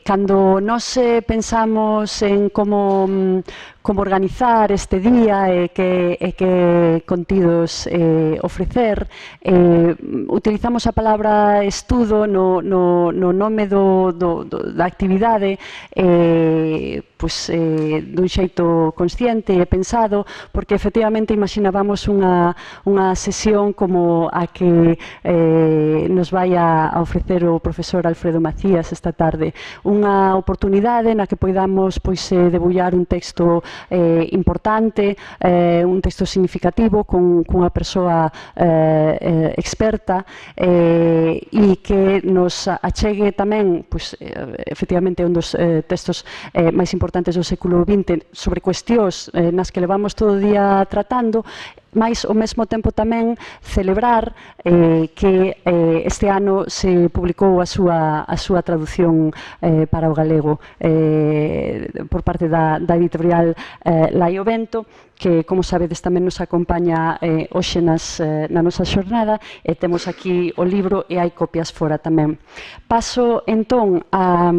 Cando nós pensamos en como organizar este día e que contidos ofrecer, utilizamos a palabra estudo no nome da actividade dun xeito consciente e pensado, porque efectivamente imaginábamos unha sesión como a que nos vai a ofrecer o profesor Alfredo Macías esta tarde, unha oportunidade na que poidamos debullar un texto importante, un texto significativo cunha persoa experta e que nos achegue tamén efectivamente un dos textos máis importantes do século XX sobre cuestións nas que levamos todo o día tratando, mais ao mesmo tempo tamén celebrar que este ano se publicou a súa traducción para o galego por parte da editorial Lai o Vento, que, como sabedes, tamén nos acompaña hoxe na nosa xornada, e temos aquí o libro e hai copias fora tamén. Paso, entón, a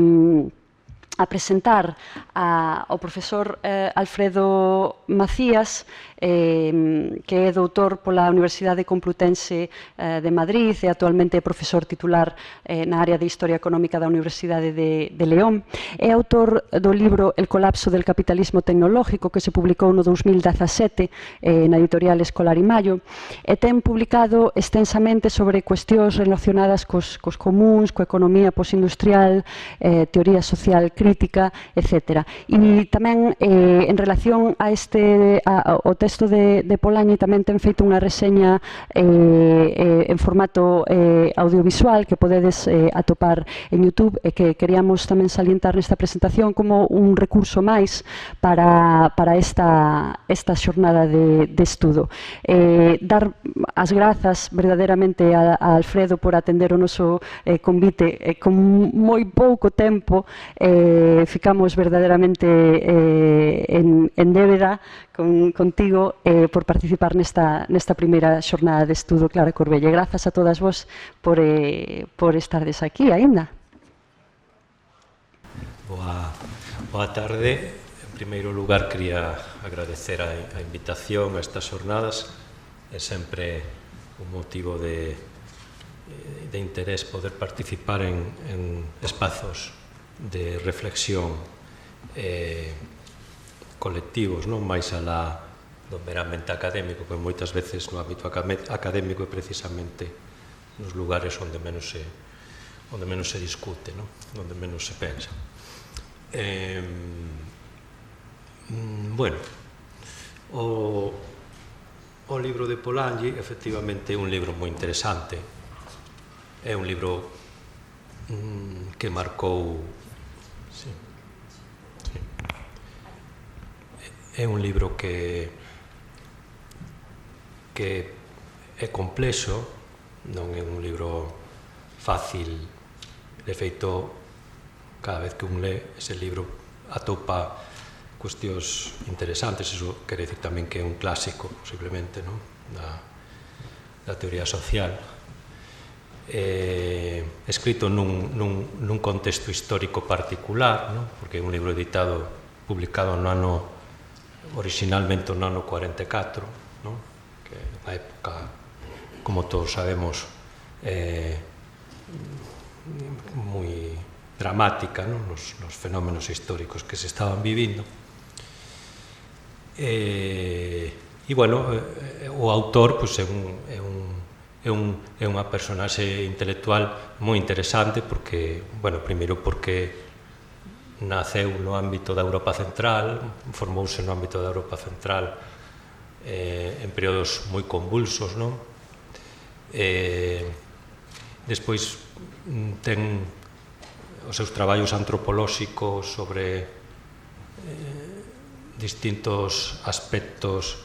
presentar ao profesor Alfredo Macías, que é doutor pola Universidade Complutense de Madrid e actualmente é profesor titular na área de Historia Económica da Universidade de León. É autor do libro El colapso del capitalismo tecnológico, que se publicou no 2017 na editorial Escolar y Mayo, e ten publicado extensamente sobre cuestións relacionadas cos comuns, coa economía postindustrial, teoría social crítica, etc. E tamén en relación ao texto de Polanyi tamén ten feito unha reseña en formato audiovisual que podedes atopar en YouTube e que queríamos tamén salientar nesta presentación como un recurso máis para esta xornada de estudo. Dar as grazas verdadeiramente a Alfredo por atender o noso convite con moi pouco tempo. Ficamos verdadeiramente en débeda contigo por participar nesta primeira xornada de estudo, Clara Corbelle. Grazas a todas vos por estardes aquí aínda. Boa tarde. En primeiro lugar, quería agradecer a invitación a estas xornadas. É sempre un motivo de interés poder participar en espazos de reflexión colectivos, non máis alá do meramente académico, que moitas veces no ámbito académico é precisamente nos lugares onde menos se discute, onde menos se pensa. Bueno, o libro de Polanyi efectivamente é un libro moi interesante, é un libro que marcou, é un libro que é complexo, non é un libro fácil. De feito, cada vez que un lé ese libro atopa cuestións interesantes. Iso quere dicir tamén que é un clásico, posiblemente, da teoría social, escrito nun contexto histórico particular, porque é un libro publicado no ano originalmente no ano 44, que é unha época, como todos sabemos, moi dramática nos fenómenos históricos que se estaban vivindo. E, bueno, o autor é unha personaxe intelectual moi interesante porque, bueno, primeiro porque naceu no ámbito da Europa Central, formouse no ámbito da Europa Central en períodos moi convulsos, despois ten os seus traballos antropolóxicos sobre distintos aspectos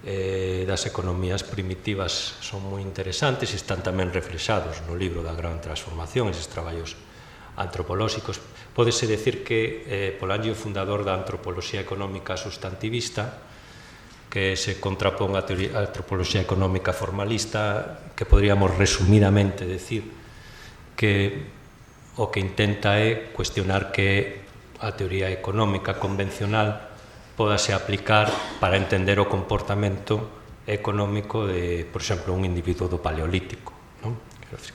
das economías primitivas son moi interesantes e están tamén reflexados no libro da Gran Transformación, eses traballos antropolóxicos. Pódese decir que Polanyi é o fundador da antropoloxía económica sustantivista, que se contrapón á antropoloxía económica formalista, que podríamos resumidamente decir que o que intenta é cuestionar que a teoría económica convencional pódase aplicar para entender o comportamento económico de, por exemplo, un individuo do Paleolítico, non?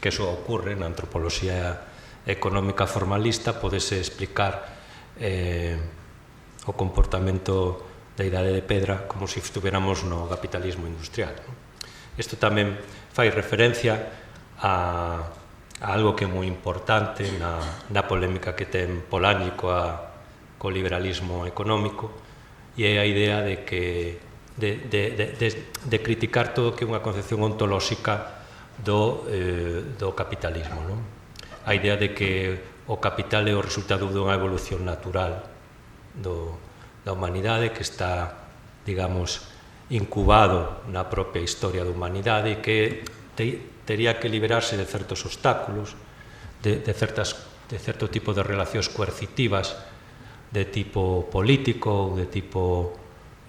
Que eso ocurre na antropoloxía económica formalista, podese explicar o comportamento da Idade de Pedra como se estuviéramos no capitalismo industrial, non? Isto tamén fai referencia a algo que é moi importante na polémica que ten Polanyi co liberalismo económico, e é a idea de que de criticar todo o que é unha concepción ontolóxica do capitalismo, non? A idea de que o capital é o resultado dunha evolución natural da humanidade que está, digamos, incubado na propia historia da humanidade e que tería que liberarse de certos obstáculos, de certo tipo de relacións coercitivas de tipo político ou de tipo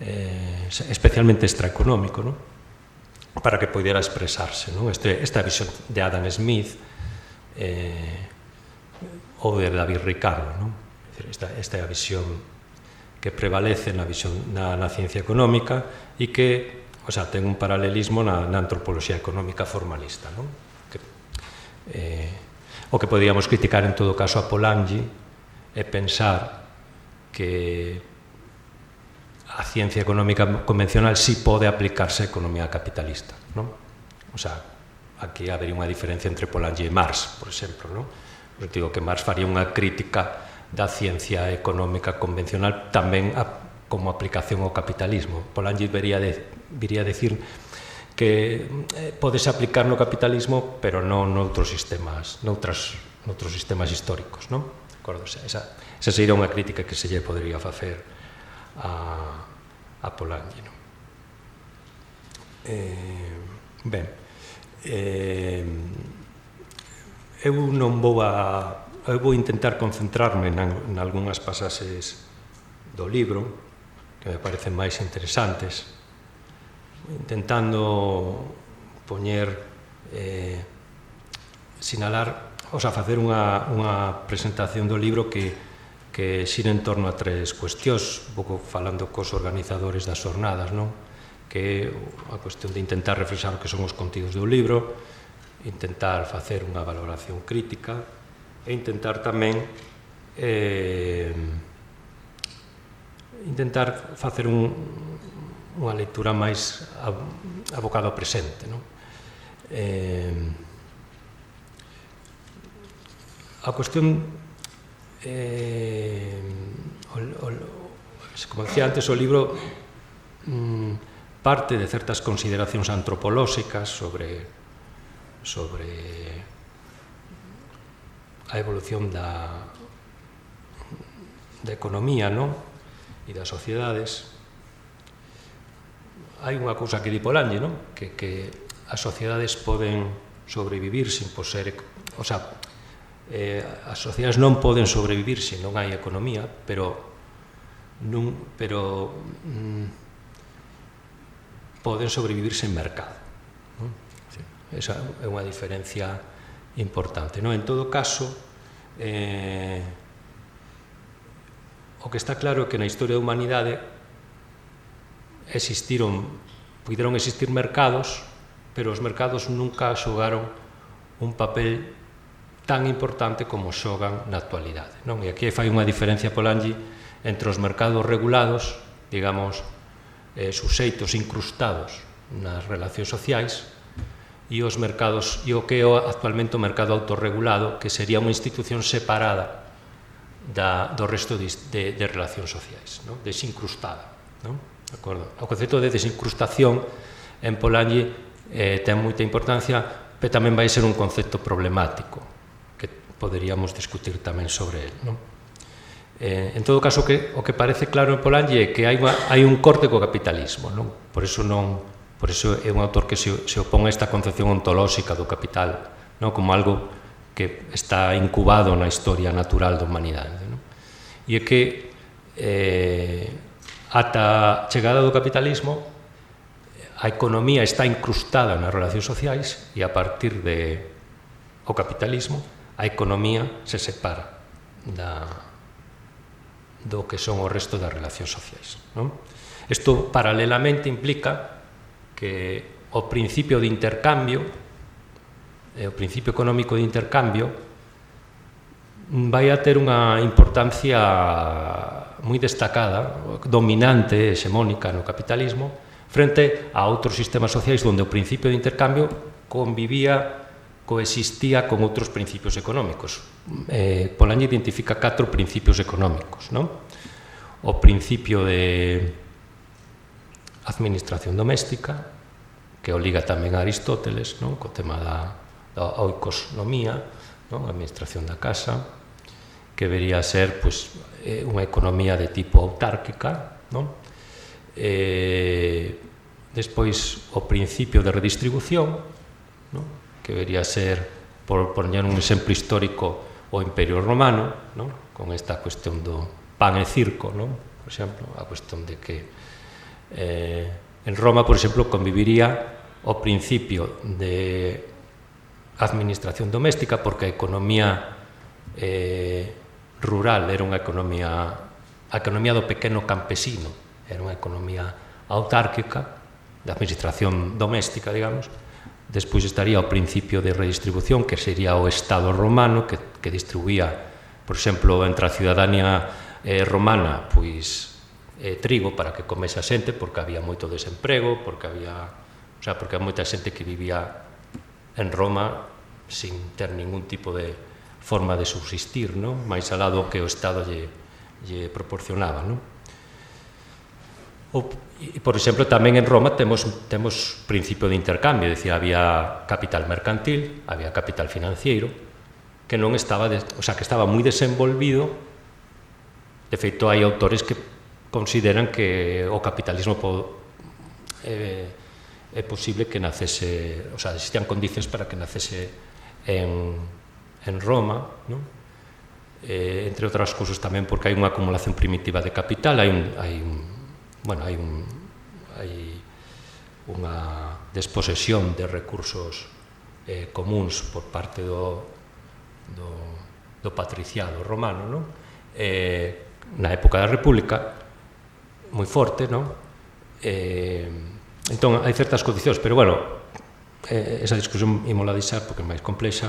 especialmente extraeconómico, non? Para que poidera expresarse, non? Esta visión de Adam Smith ou de David Ricardo, non? Esta é a visión que prevalece na ciencia económica e que, o sea, ten un paralelismo na antropoloxía económica formalista, non? O que podíamos criticar en todo caso a Polanyi é pensar que a ciencia económica convencional sí pode aplicarse a economía capitalista, non? O sea, aquí habería unha diferencia entre Polanyi e Marx, por exemplo, non? Eu digo que Marx faría unha crítica da ciencia económica convencional tamén como aplicación ao capitalismo. Polanyi viría a decir que podes aplicar no capitalismo, pero non noutros sistemas históricos, non? De acordo? Esa sería unha crítica que se lle podría facer a Polanyi, non? Ben, eu non vou intentar concentrarme en algunhas pasaxes do libro que me parecen máis interesantes, intentando poñer, sinalar, o sea, facer unha presentación do libro que xira en torno a tres cuestións, un pouco falando cos organizadores das xornadas, non? Que é a cuestión de intentar reflexar o que son os contidos do libro, intentar facer unha valoración crítica e intentar tamén facer unha lectura máis abocada ao presente, non? A cuestión, como decía antes, o libro parte de certas consideracións antropolóxicas sobre a evolución da economía, non? E das sociedades. Hai unha cousa que di Polanyi, non? Que as sociedades poden sobrevivir sin poseer, o sea, as sociedades non poden sobrevivir se non hai economía, pero poden sobrevivir sen mercado, non? Esa é unha diferencia importante, non? En todo caso, o que está claro é que na historia da humanidade puideron existir mercados, pero os mercados nunca xogaron un papel tan importante como xogan na actualidade, non? E aquí fai unha diferencia Polanyi entre os mercados regulados, digamos, suxeitos incrustados nas relacións sociais, e os mercados, e o que é actualmente o mercado autorregulado, que sería unha institución separada do resto de relacións sociais, non? Desincrustada, non? De acordo? O concepto de desincrustación en Polanyi ten moita importancia, pero tamén vai ser un concepto problemático que poderíamos discutir tamén sobre el, non? En todo caso, o que parece claro en Polanyi é que hai un corte co capitalismo, non? Por iso é un autor que se opón a esta concepción ontolóxica do capital, non? Como algo que está incubado na historia natural da humanidade, non? E é que ata a chegada do capitalismo a economía está incrustada nas relacións sociais e a partir do capitalismo a economía se separa do que son o resto das relacións sociais, non? Isto paralelamente implica que o principio de intercambio, o principio económico de intercambio, vai a ter unha importancia moi destacada, dominante, hexemónica no capitalismo, frente a outros sistemas sociais onde o principio de intercambio coexistía con outros principios económicos. Polanyi identifica 4 principios económicos, non? O principio de administración doméstica, que o liga tamén a Aristóteles, non? Co tema da oikosnomía, non? A administración da casa, que debería ser pois, unha economía de tipo autárquica, non? Despois, o principio de redistribución, non? Que debería ser, por poñer un exemplo histórico, o Imperio Romano, non? Con esta cuestión do pan e circo, non? Por exemplo, a cuestión de que en Roma, por exemplo, conviviría o principio de administración doméstica, porque a economía rural era unha economía, a economía do pequeno campesino, era unha economía autárquica, de administración doméstica, digamos. Despois estaría o principio de redistribución, que sería o Estado romano, que distribuía, por exemplo, entre a ciudadanía romana, pois, trigo para que comese a xente, porque había moito desemprego, porque había moita xente que vivía en Roma sin ter ningún tipo de forma de subsistir, non? Máis alá do que o Estado lle proporcionaba, non? E, por exemplo, tamén en Roma temos principio de intercambio, decía, había capital mercantil, había capital financiero, que non estaba, que estaba moi desenvolvido. De feito, hai autores que consideran que o capitalismo é posible que nacese, existían condicións para que nacese en Roma, non? Entre outras cousas tamén porque hai unha acumulación primitiva de capital, hai unha desposesión de recursos comuns por parte do patriciado romano, non? Na época da República, moi forte, non? Entón, hai certas condicións, pero, bueno, esa discusión imola deixar porque é máis complexa,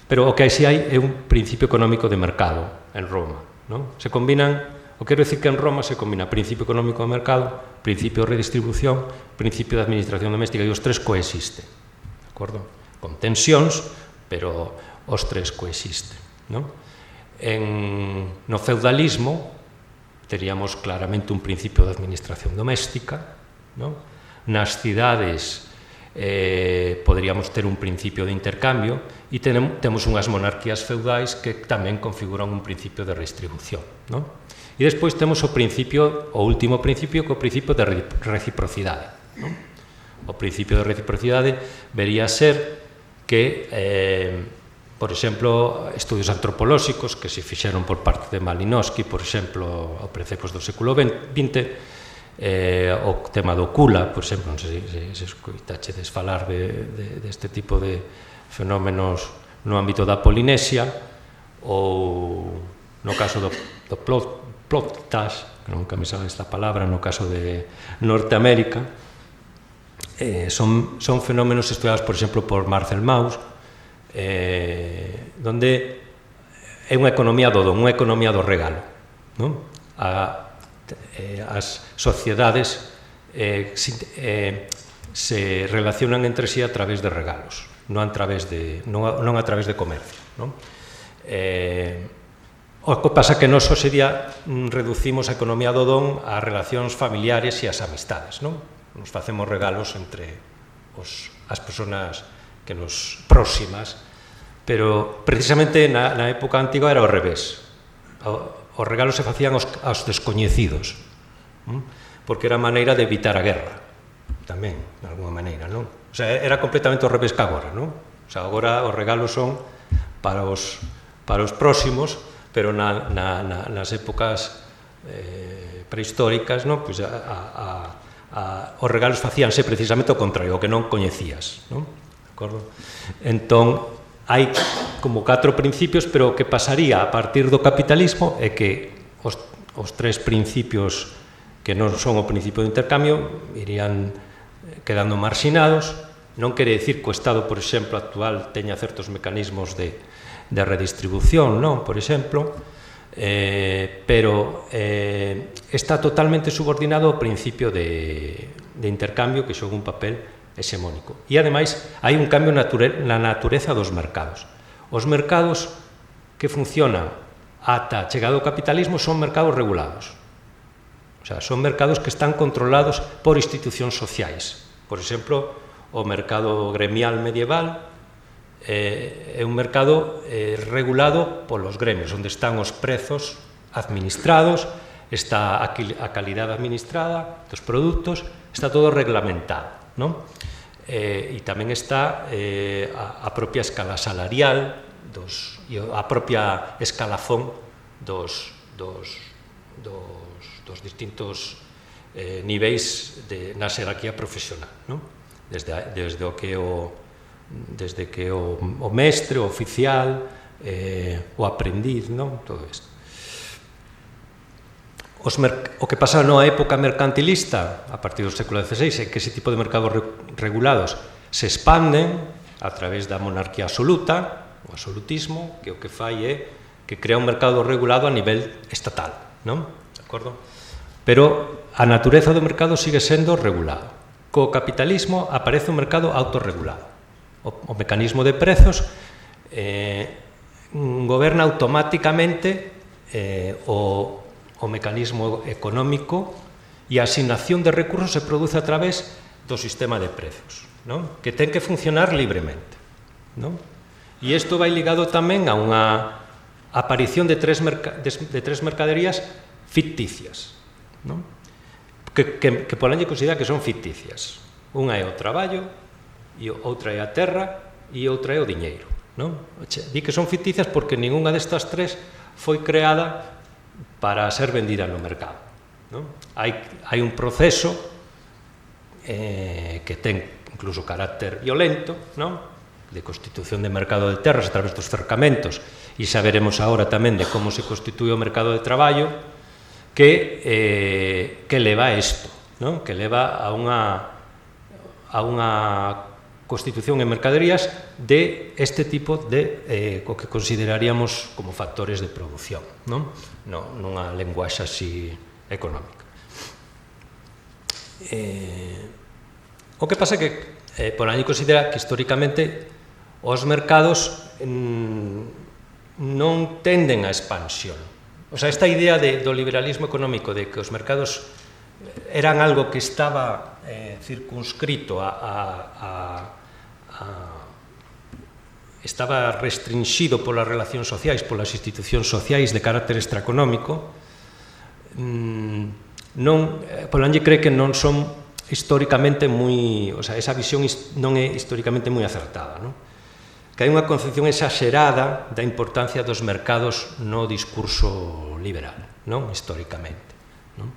pero o que si hai é un principio económico de mercado en Roma, non? Se combinan. O quero dicir que en Roma se combina principio económico de mercado, principio de redistribución, principio de administración doméstica, e os tres coexisten, de acordo? Con tensións, pero os tres coexisten, non? No feudalismo teríamos claramente un principio de administración doméstica, non? Nas cidades poderíamos ter un principio de intercambio e temos unhas monarquías feudais que tamén configuran un principio de redistribución, non? E despois temos o último principio, que é o principio de reciprocidade, non? O principio de reciprocidade vería ser que, por exemplo, estudios antropolóxicos que se fixeron por parte de Malinowski, por exemplo, ao principios do século XX, o tema do Kula, por exemplo, non sei se escoitachedes falar deste tipo de fenómenos no ámbito da Polinesia, ou no caso do Plotas, que nunca me sabe esta palabra, no caso de Norteamérica, son fenómenos estudiados, por exemplo, por Marcel Mauss, donde é unha economía do don, unha economía do regalo, non? As sociedades se relacionan entre sí a través de regalos, non a través de comercio, non? O que pasa que nós hoxe día reducimos a economía do don ás relacións familiares e ás amistades, non? Nos facemos regalos entre as persoas que nos próximas, pero precisamente na época antiga era ao revés. Os regalos se facían aos descoñecidos, porque era a maneira de evitar a guerra, tamén, de alguma maneira, non? O sea, era completamente ao revés que agora, non? O sea, agora os regalos son para os próximos, pero nas épocas prehistóricas, non? Pois os regalos facíanse precisamente ao contrario, o que non coñecías, non? De acordo? Entón, hai como 4 principios, pero o que pasaría a partir do capitalismo é que os 3 principios que non son o principio do intercambio irían quedando marxinados. Non quere dicir que o Estado, por exemplo, actual teña certos mecanismos de redistribución, non? Por exemplo, pero está totalmente subordinado ao principio de intercambio que xoga un papel hexemónico. E, ademais, hai un cambio na natureza dos mercados. Os mercados que funcionan ata a chegada do capitalismo son mercados regulados. O sea, son mercados que están controlados por institucións sociais. Por exemplo, o mercado gremial medieval é un mercado regulado polos gremios, onde están os prezos administrados, está a calidade administrada dos produtos, está todo reglamentado, non? E tamén está a propia escala salarial, a propia escalafón dos distintos niveis na xerarquía profesional, non? Desde que o mestre, o oficial, o aprendiz, non? Todo isto. O que pasa na época mercantilista, a partir do século XVI, é que ese tipo de mercados regulados se expanden a través da monarquía absoluta, o absolutismo, que o que fai é que crea un mercado regulado a nivel estatal, non? De acordo? Pero a natureza do mercado sigue sendo regulado. Co capitalismo aparece un mercado autorregulado. O mecanismo de prezos goberna automáticamente o mecanismo económico e a asignación de recursos se produce a través do sistema de prezos, non? Que ten que funcionar libremente, non? E isto vai ligado tamén a unha aparición de tres mercaderías ficticias, non? Que Polanyi considera que son ficticias. Unha é o traballo, e outra é a terra, e outra é o diñeiro, non? Di que son ficticias porque ningunha destas tres foi creada para ser vendida no mercado, non? Hai un proceso que ten incluso carácter violento, non? De constitución de mercado de terras a través dos cercamentos, e xa veremos agora tamén de como se constitue o mercado de traballo, que leva a isto, non? Que leva a unha constitución en mercaderías de este tipo de o que consideraríamos como factores de produción, non? Nunha lenguaxe así económica. O que pasa é que Polanyi considera que históricamente os mercados non tenden a expansión. O sea, esta idea do liberalismo económico, de que os mercados eran algo que estaba circunscrito estaba restringido polas relacións sociais, polas institucións sociais de carácter extraeconómico, Polanyi cree que non son históricamente moi... O sea, esa visión non é históricamente moi acertada, non? Que hai unha concepción exagerada da importancia dos mercados no discurso liberal, non? Históricamente, non?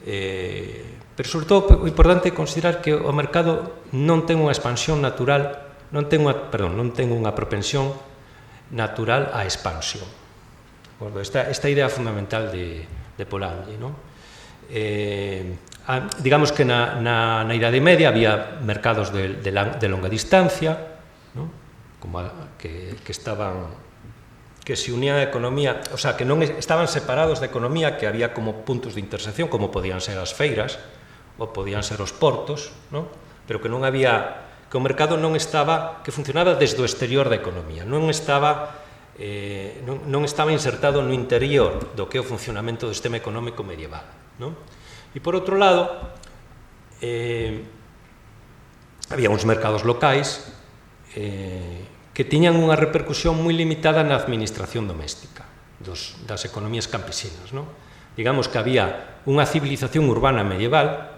Pero, sobre todo, o importante é considerar que o mercado non ten unha expansión natural, non ten unha propensión natural á expansión. Esta idea fundamental de Polanyi, non? Digamos que na Idade Media había mercados de longa distancia, non? Como que se unían a economía, o sea, que non estaban separados da economía, que había como puntos de intersección, como podían ser as feiras, ou podían ser os portos, non? Pero que non había, que o mercado non estaba, que funcionaba desde o exterior da economía, non estaba insertado no interior do que é o funcionamento do sistema económico medieval, non? E, por outro lado, había uns mercados locais que tiñan unha repercusión moi limitada na administración doméstica das economías campesinas, non? Digamos que había unha civilización urbana medieval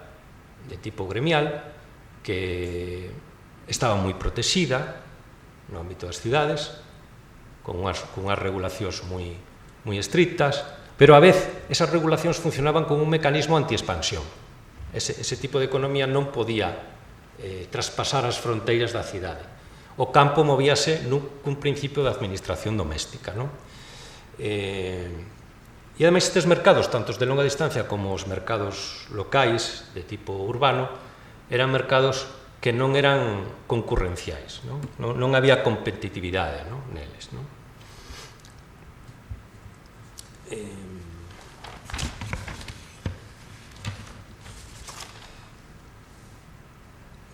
de tipo gremial que estaba moi protexida no ámbito das cidades, con unhas regulacións moi estrictas, pero a vez esas regulacións funcionaban como un mecanismo anti-expansión. Ese tipo de economía non podía traspasar as fronteiras da cidade. O campo movíase cun principio de administración doméstica, non? E ademais estes mercados, tanto os de longa distancia como os mercados locais de tipo urbano, eran mercados que non eran concurrenciais, non había competitividade neles.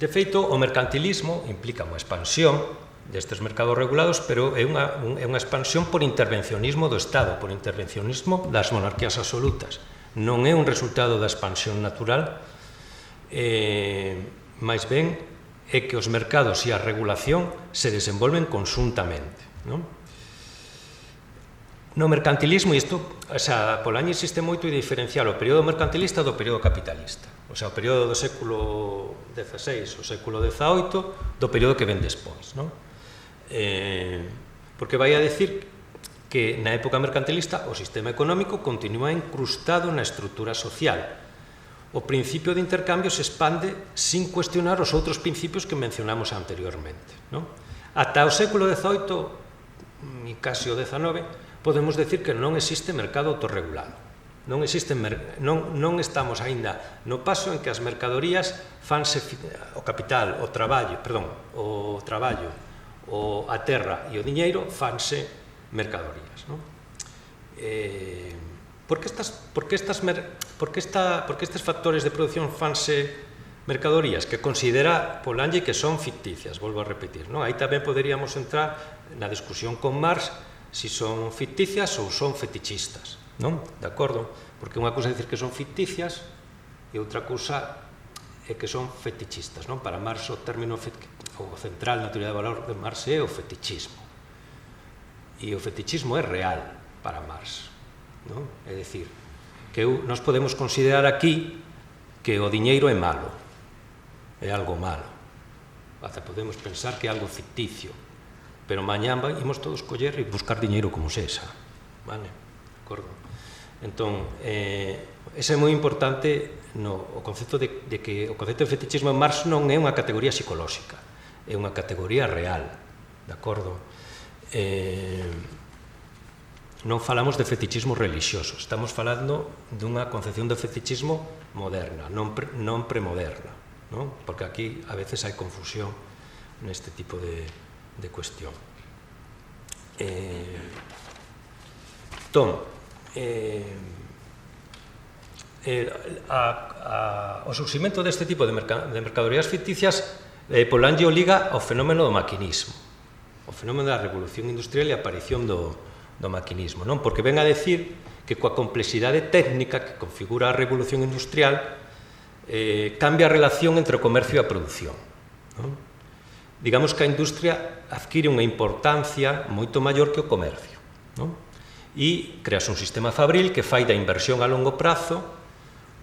De feito, o mercantilismo implica unha expansión destes mercados regulados, pero é unha expansión por intervencionismo do Estado, por intervencionismo das monarquías absolutas. Non é un resultado da expansión natural, máis ben é que os mercados e a regulación se desenvolven conxuntamente. No mercantilismo, e isto, Polanyi insiste moito en diferenciar o período mercantilista do período capitalista. O período do século XVI, o século XVIII, do período que ven despois. Porque vai a decir que na época mercantilista o sistema económico continúa incrustado na estrutura social. O principio de intercambio se expande sin cuestionar os outros principios que mencionamos anteriormente. Ata o século XVIII e casi o XIX podemos decir que non existe mercado autorregulado. Non estamos aínda no paso en que as mercadorías fanse o capital, o traballo, a terra e o diñeiro fanse mercadorías. Por que estes factores de produción fanse mercadorías que considera Polanyi que son ficticias? Volvo a repetir. Aí tamén poderíamos entrar na discusión con Marx si son ficticias ou son fetichistas. De acordo? Porque unha cousa é dicir que son ficticias e outra cousa é que son fetichistas. Para Marx o término central na teoría de valor de Marx é o fetichismo. E o fetichismo é real para Marx. É dicir, que nós podemos considerar aquí que o diñeiro é malo, é algo malo. Ata podemos pensar que é algo ficticio, pero mañán imos todos coller e buscar diñeiro como sesa. Vale? De acordo? Entón, ese é moi importante o concepto de que o concepto de fetichismo en Marx non é unha categoría psicolóxica, é unha categoría real, de acordo? Non falamos de fetichismo religioso, estamos falando dunha concepción de fetichismo moderna, non premoderna, porque aquí a veces hai confusión neste tipo de cuestión. Entón, o surximento deste tipo de mercadorías ficticias, Polanyi o liga ao fenómeno do maquinismo, o fenómeno da revolución industrial e a aparición do maquinismo, porque ven a decir que coa complexidade técnica que configura a revolución industrial cambia a relación entre o comercio e a produción. Digamos que a industria adquire unha importancia moito maior que o comercio, e creas un sistema fabril que fai da inversión a longo prazo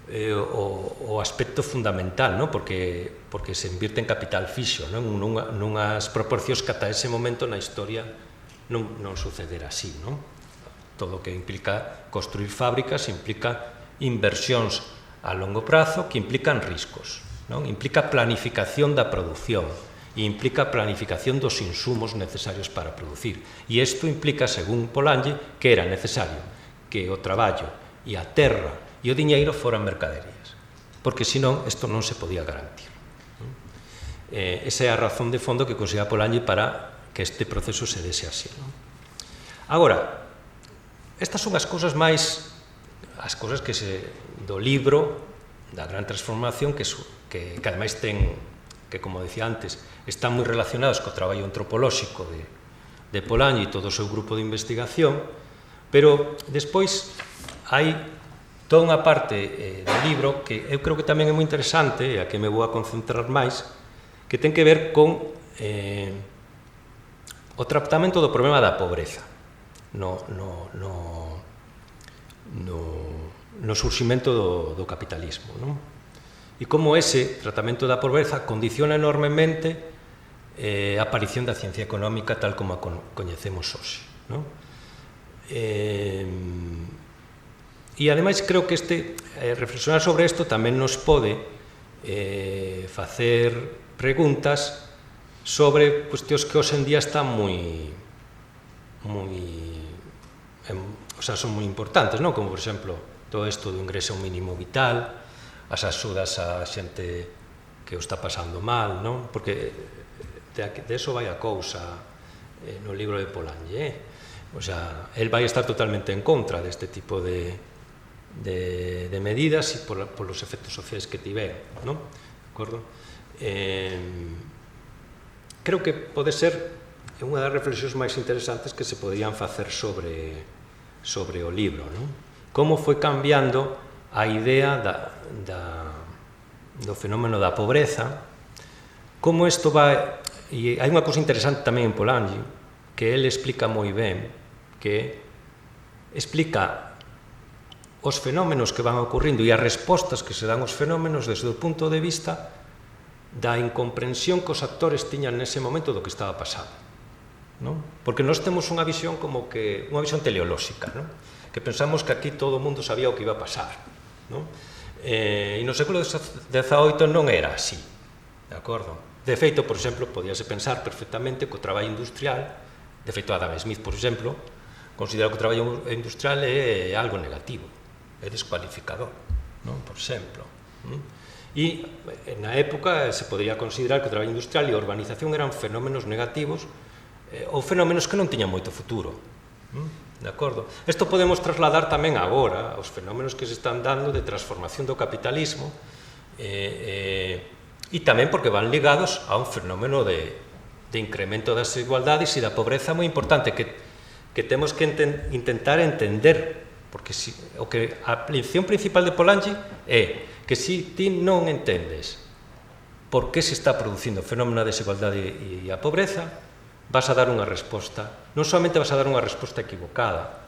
o aspecto fundamental, porque se invirte en capital fixo, nunhas proporcións que ata ese momento na historia non sucedera así. Todo o que implica construir fábricas implica inversións a longo prazo que implican riscos, implica planificación da produción e implica planificación dos insumos necesarios para producir. E isto implica, según Polanyi, que era necesario que o traballo e a terra e o diñeiro foran mercaderías, porque senón isto non se podía garantir. Esa é a razón de fondo que considera Polanyi para que este proceso se dese así. Agora, estas son as cousas máis, as cousas que do libro da Gran Transformación, que ademais ten, que como decía antes, están moi relacionados co traballo antropolóxico de Polanyi e todo o seu grupo de investigación, pero despois hai toda unha parte do libro que eu creo que tamén é moi interesante e a que me vou a concentrar máis, que ten que ver con o tratamento do problema da pobreza no surximento do capitalismo, e como ese tratamento da pobreza condiciona enormemente a aparición da ciencia económica tal como a coñecemos hoxe. E ademais creo que reflexionar sobre isto tamén nos pode facer preguntas sobre cuestións que hoxe en día están son moi importantes, non? Como, por exemplo, todo isto do ingreso mínimo vital, as axudas a xente que o está pasando mal, non? Porque de eso vai a cousa no libro de Polanyi, O sea, el vai estar totalmente en contra deste tipo de medidas e por os efectos sociais que tiveron, non? De acordo? Creo que pode ser unha das reflexións máis interesantes que se podían facer sobre o libro, non? Como foi cambiando a idea do fenómeno da pobreza, como isto vai... E hai unha cousa interesante tamén en Polanyi, que ele explica moi ben, que explica os fenómenos que van ocurrindo e as respostas que se dan aos fenómenos desde o punto de vista da incomprensión que os actores tiñan nese momento do que estaba pasando, non? Porque nós temos unha visión como que unha visión teleolóxica, non? Que pensamos que aquí todo o mundo sabía o que iba a pasar, non? E no século XVIII non era así, de acordo? De feito, por exemplo, podíase pensar perfectamente que o traballo industrial, de feito Adam Smith, por exemplo, considera que o traballo industrial é algo negativo, é descualificador, non? Por exemplo. E na época se podría considerar que o traballo industrial e a urbanización eran fenómenos negativos ou fenómenos que non tiñan moito futuro. De acordo? Isto podemos trasladar tamén agora aos fenómenos que se están dando de transformación do capitalismo e tamén porque van ligados a un fenómeno de incremento das desigualdades e da pobreza moi importante que temos que intentar entender, porque a lección principal de Polanyi é que se ti non entendes por que se está producindo o fenómeno da desigualdade e a pobreza, vas a dar unha resposta, non solamente vas a dar unha resposta equivocada,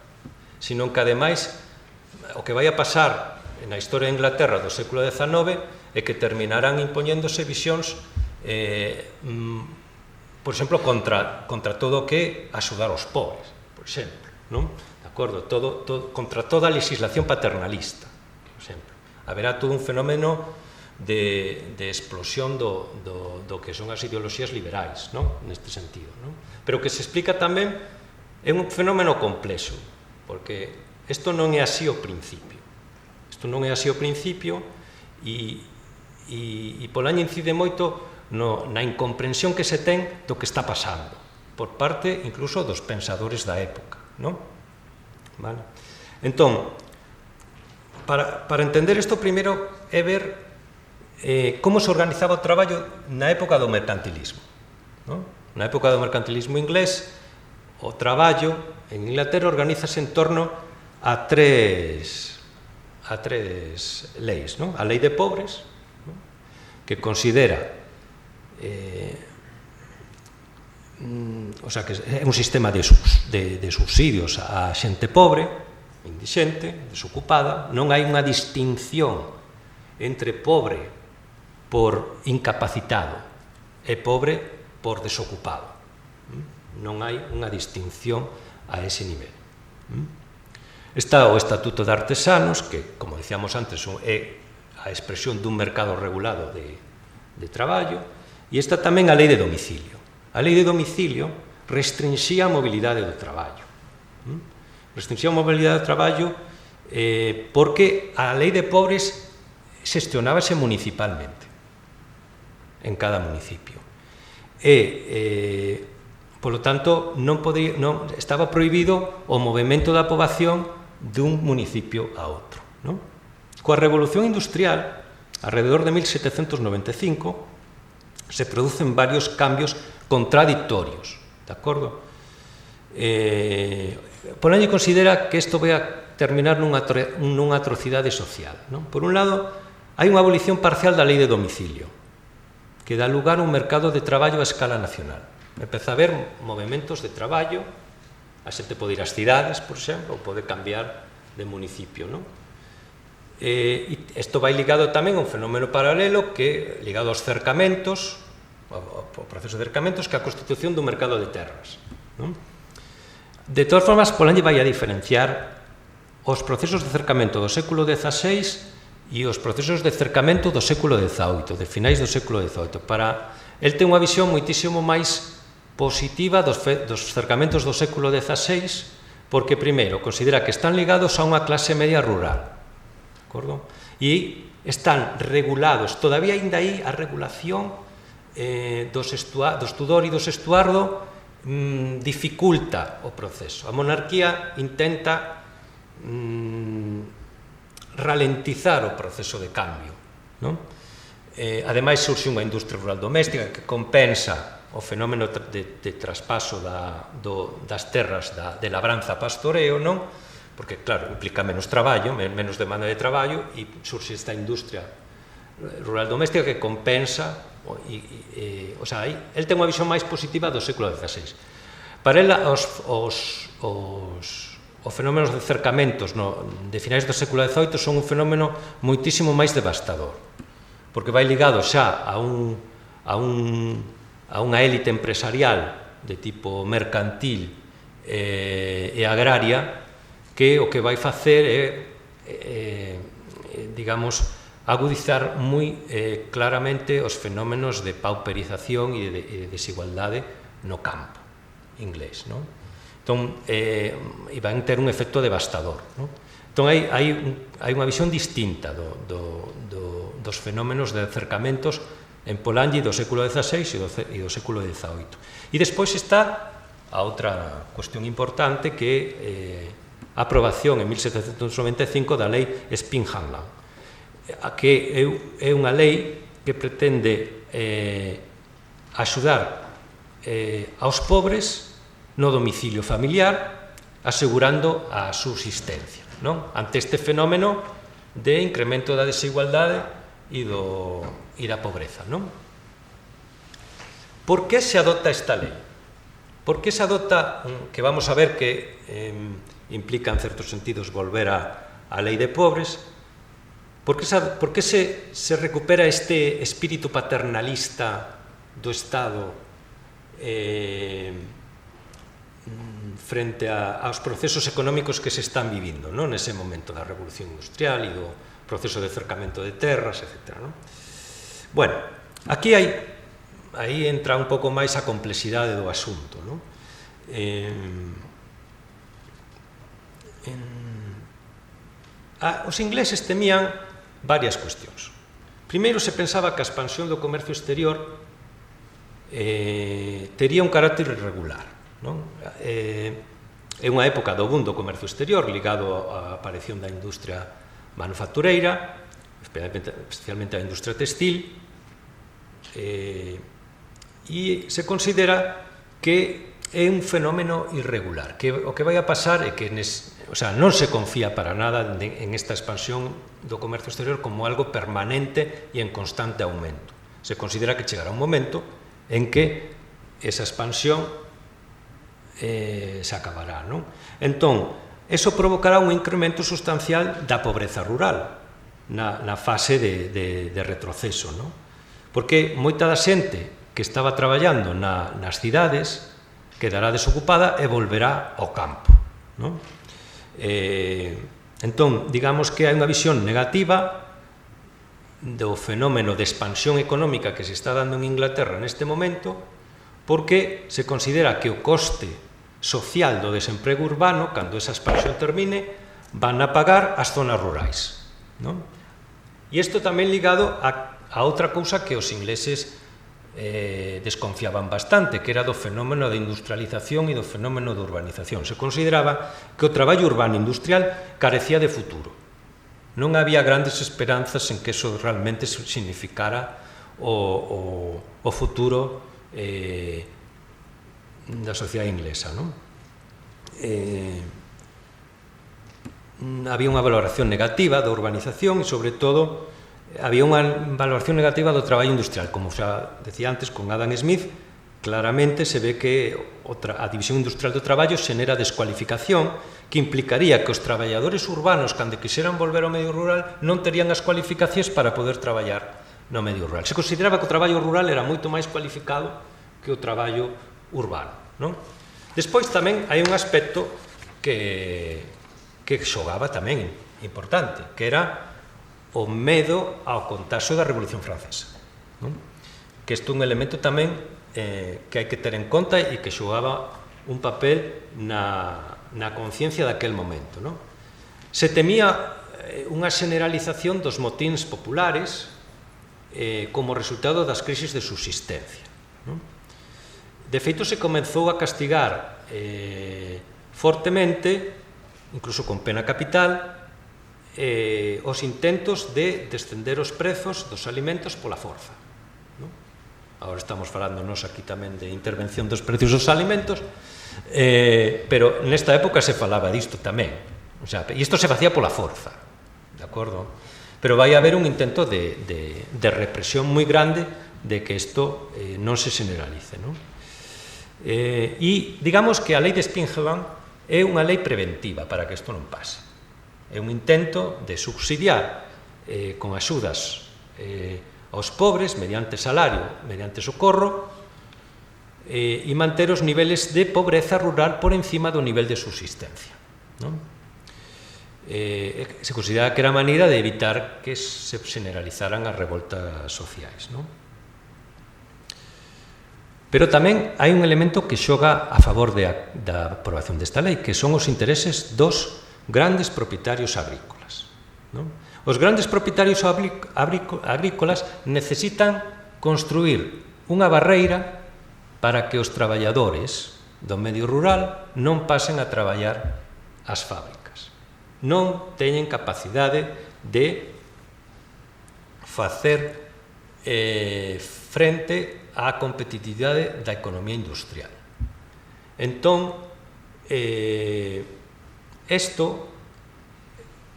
sino que, ademais, o que vai a pasar na historia de Inglaterra do século XIX é que terminarán impoñéndose visións, por exemplo, contra todo o que axudar aos pobres, por exemplo, non? De acordo? Contra toda a legislación paternalista, por exemplo. Haberá todo un fenómeno de explosión do que son as ideoloxías liberais, non? Neste sentido, non? Pero que se explica tamén é un fenómeno complexo, porque isto non é así ao principio. Isto non é así ao principio e Polanyi incide moito na incomprensión que se ten do que está pasando, por parte incluso dos pensadores da época, non? Vale? Entón, para entender isto, primeiro é ver como se organizaba o traballo na época do mercantilismo, non? Na época do mercantilismo inglés, o traballo en Inglaterra organízase en torno a tres leis, non? A lei de pobres, non? Que considera o sea, que é un sistema de subsidios a xente pobre, indixente, desocupada. Non hai unha distinción entre pobre por incapacitado e pobre por desocupado. Non hai unha distinción a ese nivel. Está o Estatuto de Artesanos, que, como dicíamos antes, é a expresión dun mercado regulado de traballo, e está tamén a Lei de Domicilio. A Lei de Domicilio restrinxía a mobilidade do traballo. Restrinxía a mobilidade do traballo porque a Lei de Pobres xestionábase municipalmente, en cada municipio. E, polo tanto, estaba prohibido o movimento da poboación dun municipio a outro. Coa Revolución Industrial, alrededor de 1795, se producen varios cambios contradictorios, de acordo? Polanyi considera que isto vai a terminar nunha atrocidade social, non? Por un lado, hai unha abolición parcial da Lei de Domicilio, que dá lugar a un mercado de traballo a escala nacional. Empeza a haber movimentos de traballo, a xente pode ir ás cidades, por exemplo, ou pode cambiar de municipio, non? E isto vai ligado tamén a un fenómeno paralelo que ligado aos cercamentos, ao proceso de cercamentos, que é a constitución do mercado de terras, non? De todas formas, Polanyi vai a diferenciar os procesos de cercamento do século XVI e os procesos de cercamento do século XVIII, de finais do século XVIII, para El ten unha visión moitísimo máis positiva dos cercamentos do século XVI, porque, primeiro, considera que están ligados a unha clase media rural, e están regulados, todavía ainda aí a regulación dos Tudor e dos Estuardo dificulta o proceso. A monarquía intenta ralentizar o proceso de cambio, non? Ademais, surxe unha industria rural doméstica que compensa o fenómeno de traspaso das terras de labranza a pastoreo, non? Porque, claro, implica menos traballo, menos demanda de traballo, e surxe esta industria rural doméstica que compensa, o sea, el ten unha visión máis positiva do século XVI. Para ela, os fenómenos de cercamentos de finais do século XVIII son un fenómeno moitísimo máis devastador, porque vai ligado xa a unha élite empresarial de tipo mercantil e agraria, que o que vai facer é, digamos, agudizar moi claramente os fenómenos de pauperización e de desigualdade no campo inglés, non? Entón, van ter un efecto devastador, non? Entón, hai unha visión distinta dos fenómenos de cercamentos en Polanyi do século XVI e do século XVIII. E despois está a outra cuestión importante, que é a aprobación en 1795 da lei Spin-Hanlan, que é unha lei que pretende axudar aos pobres no domicilio familiar, asegurando a subsistencia, non? Ante este fenómeno de incremento da desigualdade e da pobreza, non? Por que se adopta esta lei? Por que se adopta, que vamos a ver que implica en certos sentidos volver á lei de pobres? Por que se recupera este espírito paternalista do Estado frente aos procesos económicos que se están vivindo, non? Nese momento da revolución industrial e do proceso de cercamento de terras, etc. Bueno, aquí aí entra un pouco máis a complexidade do asunto, non? Os ingleses temían varias cuestións. Primeiro, se pensaba que a expansión do comercio exterior tería un carácter irregular, non? É unha época do boom do comercio exterior ligado á aparición da industria manufactureira, especialmente a industria textil, e se considera que é un fenómeno irregular, que o que vai a pasar é que non se confía para nada en esta expansión do comercio exterior como algo permanente e en constante aumento. Se considera que chegará un momento en que esa expansión se acabará, non? Entón, eso provocará un incremento sustancial da pobreza rural na fase de retroceso, non? Porque moita da xente que estaba traballando nas cidades quedará desocupada e volverá ao campo, non? Entón, digamos que hai unha visión negativa do fenómeno de expansión económica que se está dando en Inglaterra neste momento, porque se considera que o coste social do desemprego urbano, cando esa expansión termine, van a pagar as zonas rurais, non? E isto tamén ligado a outra cousa que os ingleses desconfiaban bastante, que era do fenómeno de industrialización e do fenómeno de urbanización. Se consideraba que o traballo urbano industrial carecía de futuro. Non había grandes esperanzas en que eso realmente significara o futuro da sociedade inglesa, non? Había unha valoración negativa da urbanización e, sobre todo, había unha valoración negativa do traballo industrial. Como xa decía antes, con Adam Smith, claramente se ve que a división industrial do traballo xenera descualificación, que implicaría que os traballadores urbanos, cando quixeran volver ao medio rural, non terían as cualificacións para poder traballar no medio rural. Se consideraba que o traballo rural era moito máis cualificado que o traballo urbano, non? Despois tamén hai un aspecto que xogaba tamén importante, que era o medo ao contagio da Revolución Francesa, non? que isto é un elemento tamén que hai que ter en conta e que xogaba un papel na conciencia daquel momento, non? Se temía unha generalización dos motíns populares como resultado das crisis de subsistencia, non? De feito, se comenzou a castigar fortemente, incluso con pena capital, os intentos de descender os prezos dos alimentos pola forza, non? Agora estamos falando nos aquí tamén de intervención dos precios dos alimentos, pero nesta época se falaba disto tamén, o sea, e isto se facía pola forza, de acordo? Pero vai haber un intento de represión moi grande de que isto non se generalice, non? E digamos que a lei de Spingelman é unha lei preventiva para que isto non pase. É un intento de subsidiar con axudas aos pobres mediante salario, mediante socorro, e manter os niveles de pobreza rural por encima do nivel de subsistencia, non? Se considera que era a maneira de evitar que se generalizaran as revoltas sociais, non? Pero tamén hai un elemento que xoga a favor da aprobación desta lei, que son os intereses dos grandes propietarios agrícolas, non? Os grandes propietarios agrícolas necesitan construir unha barreira para que os traballadores do medio rural non pasen a traballar ás fábricas. Non teñen capacidade de facer frente á competitividade da economía industrial. Entón, isto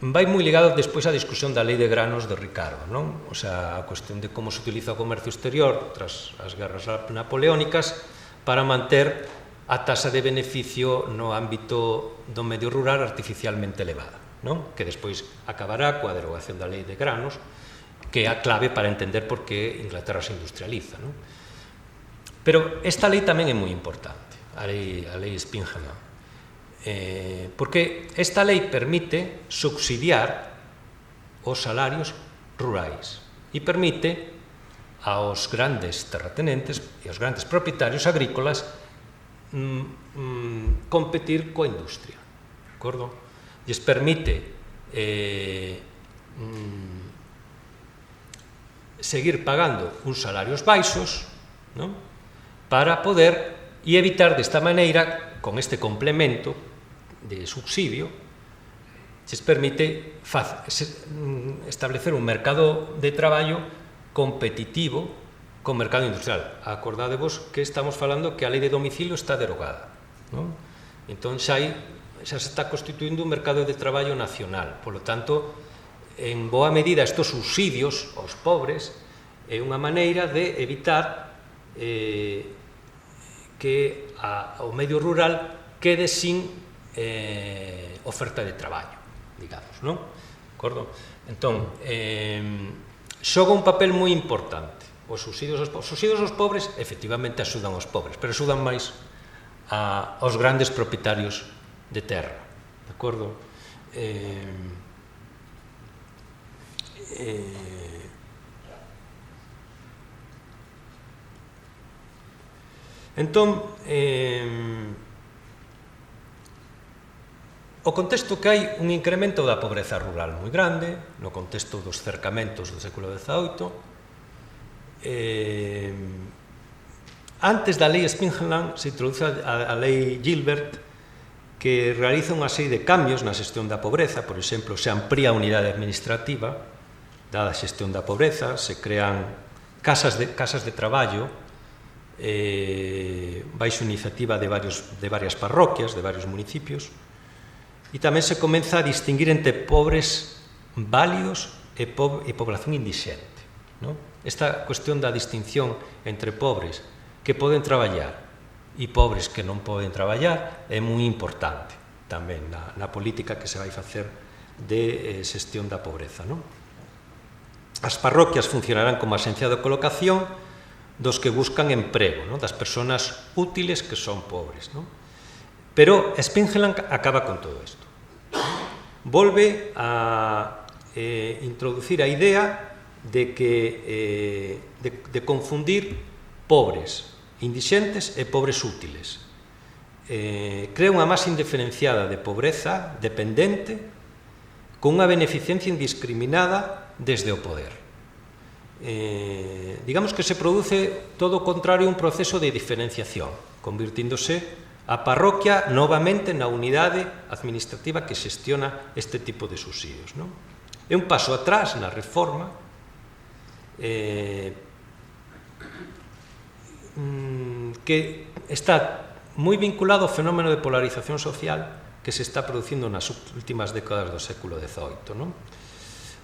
vai moi ligado despois á discusión da lei de granos de Ricardo, non? O sea, a cuestión de como se utiliza o comercio exterior tras as guerras napoleónicas para manter a taxa de beneficio no ámbito do medio rural artificialmente elevada, non? Que despois acabará coa derogación da lei de granos, que é a clave para entender por que Inglaterra se industrializa, non? Pero esta lei tamén é moi importante, a lei Spingelman, porque esta lei permite subsidiar os salarios rurais e permite aos grandes terratenentes e aos grandes propietarios agrícolas competir coa industria, de acordo? Lles permite seguir pagando uns salarios baixos, non? Para poder e evitar desta maneira, con este complemento de subsidio, se permite establecer un mercado de traballo competitivo co mercado industrial. Acordádevos que estamos falando que a lei de domicilio está derogada, non? Entón xa se está constituindo un mercado de traballo nacional. Por lo tanto, en boa medida estes subsidios aos pobres é unha maneira de evitar que o medio rural quede sin oferta de traballo, digamos, non? De acordo? Entón, xoga un papel moi importante. Os subsidios aos pobres efectivamente axudan aos pobres, pero axudan máis aos grandes propietarios de terra, de acordo? Entón, o contexto que hai un incremento da pobreza rural moi grande, no contexto dos cercamentos do século XVIII. Antes da lei Spingelman se introduce a lei Gilbert, que realiza unha serie de cambios na xestión da pobreza. Por exemplo, se amplía a unidade administrativa dada a xestión da pobreza, se crean casas de traballo baixo iniciativa de varias parroquias, de varios municipios, e tamén se comeza a distinguir entre pobres válidos e población indixente, non? Esta cuestión da distinción entre pobres que poden traballar e pobres que non poden traballar é moi importante tamén na política que se vai facer de xestión da pobreza, non? As parroquias funcionarán como axencia de colocación dos que buscan emprego, non? Das persoas útiles que son pobres, non? Pero Spingelman acaba con todo isto. Volve a introducir a idea de confundir pobres indixentes e pobres útiles. Crea unha masa indiferenciada de pobreza dependente con unha beneficencia indiscriminada desde o poder. Digamos que se produce todo o contrario un proceso de diferenciación, convirtíndose a parroquia novamente na unidade administrativa que xestiona este tipo de subsidios. É un paso atrás na reforma que está moi vinculado ao fenómeno de polarización social que se está producindo nas últimas décadas do século XVIII.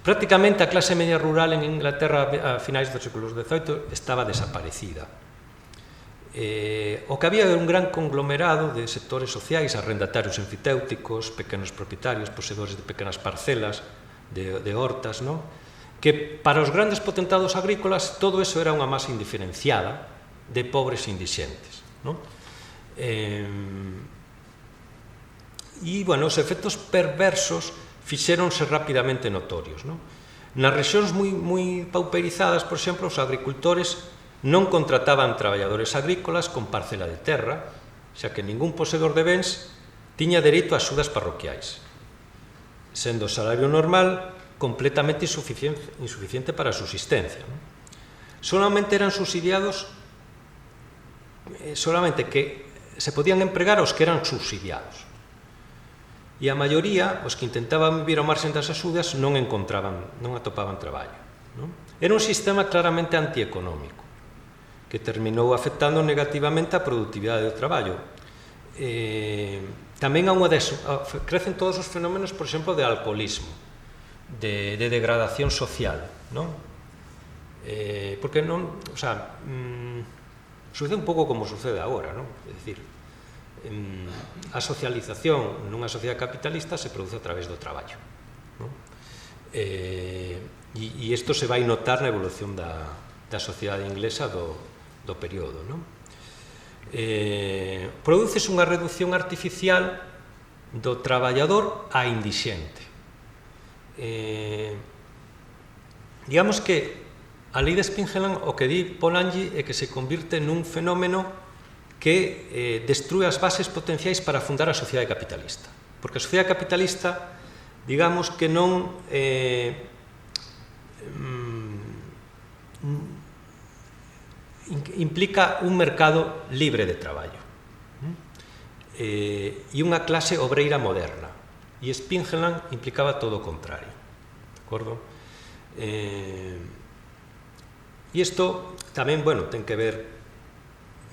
Prácticamente a clase media rural en Inglaterra a finais do século XVIII estaba desaparecida. O que había era un gran conglomerado de sectores sociais, arrendatarios enfiteuticos, pequenos propietarios, poseedores de pequenas parcelas, de hortas, que para os grandes potentados agrícolas todo eso era unha masa indiferenciada de pobres indixentes. E, bueno, os efectos perversos fixéronse rapidamente notorios. Nas rexións moi pauperizadas, por exemplo, os agricultores non contrataban traballadores agrícolas con parcela de terra, xa que ningún poseedor de bens tiña dereito a axudas parroquiais, sendo o salario normal completamente insuficiente para a subsistencia. Solamente eran subsidiados, solamente que se podían empregar os que eran subsidiados. E a maioría, os que intentaban vivir ao marxen das axudas, non atopaban traballo. Era un sistema claramente antieconómico, que terminou afectando negativamente a productividade do traballo. Tamén crecen todos os fenómenos, por exemplo, de alcoholismo, de degradación social, porque sucede un pouco como sucede agora, é dicir, a socialización nunha sociedade capitalista se produce a través do traballo, e isto se vai notar na evolución da sociedade inglesa do período. Prodúcese unha reducción artificial do traballador a indixente. Digamos que a lei de Spingeland o que di Polanyi é que se convirte nun fenómeno que destrúe as bases potenciais para fundar a sociedade capitalista. Porque a sociedade capitalista, digamos que non implica un mercado libre de traballo e unha clase obreira moderna. E Spingeland implicaba todo o contrario. De acordo? E isto tamén, ten que ver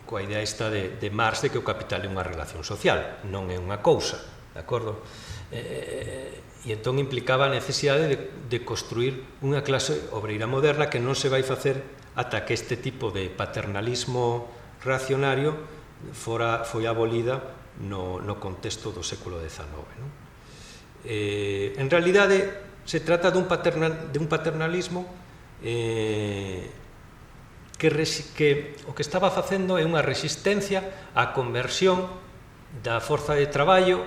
coa idea esta de Marx de que o capital é unha relación social, non é unha cousa, de acordo? E entón implicaba a necesidade de construir unha clase obreira moderna que non se vai facer ata que este tipo de paternalismo reaccionario foi abolida no contexto do século XIX. En realidade, se trata dun paternalismo que o que estaba facendo é unha resistencia á conversión da forza de traballo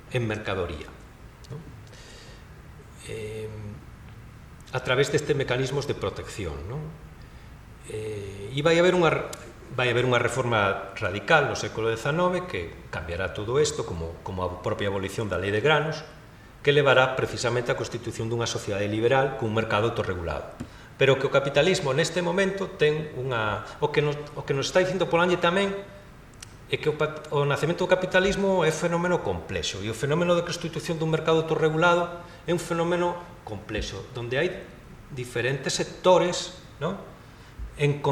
en mercadoría, a través destes mecanismos de protección. E vai haber unha reforma radical no século XIX que cambiará todo isto, como a propia abolición da lei de granos, que levará precisamente á constitución dunha sociedade liberal cun mercado autorregulado. Pero que o capitalismo neste momento ten o que nos está dicindo Polanyi tamén é que o nacemento do capitalismo é un fenómeno complexo, e o fenómeno de constitución dun mercado autorregulado é un fenómeno complexo, onde hai diferentes sectores en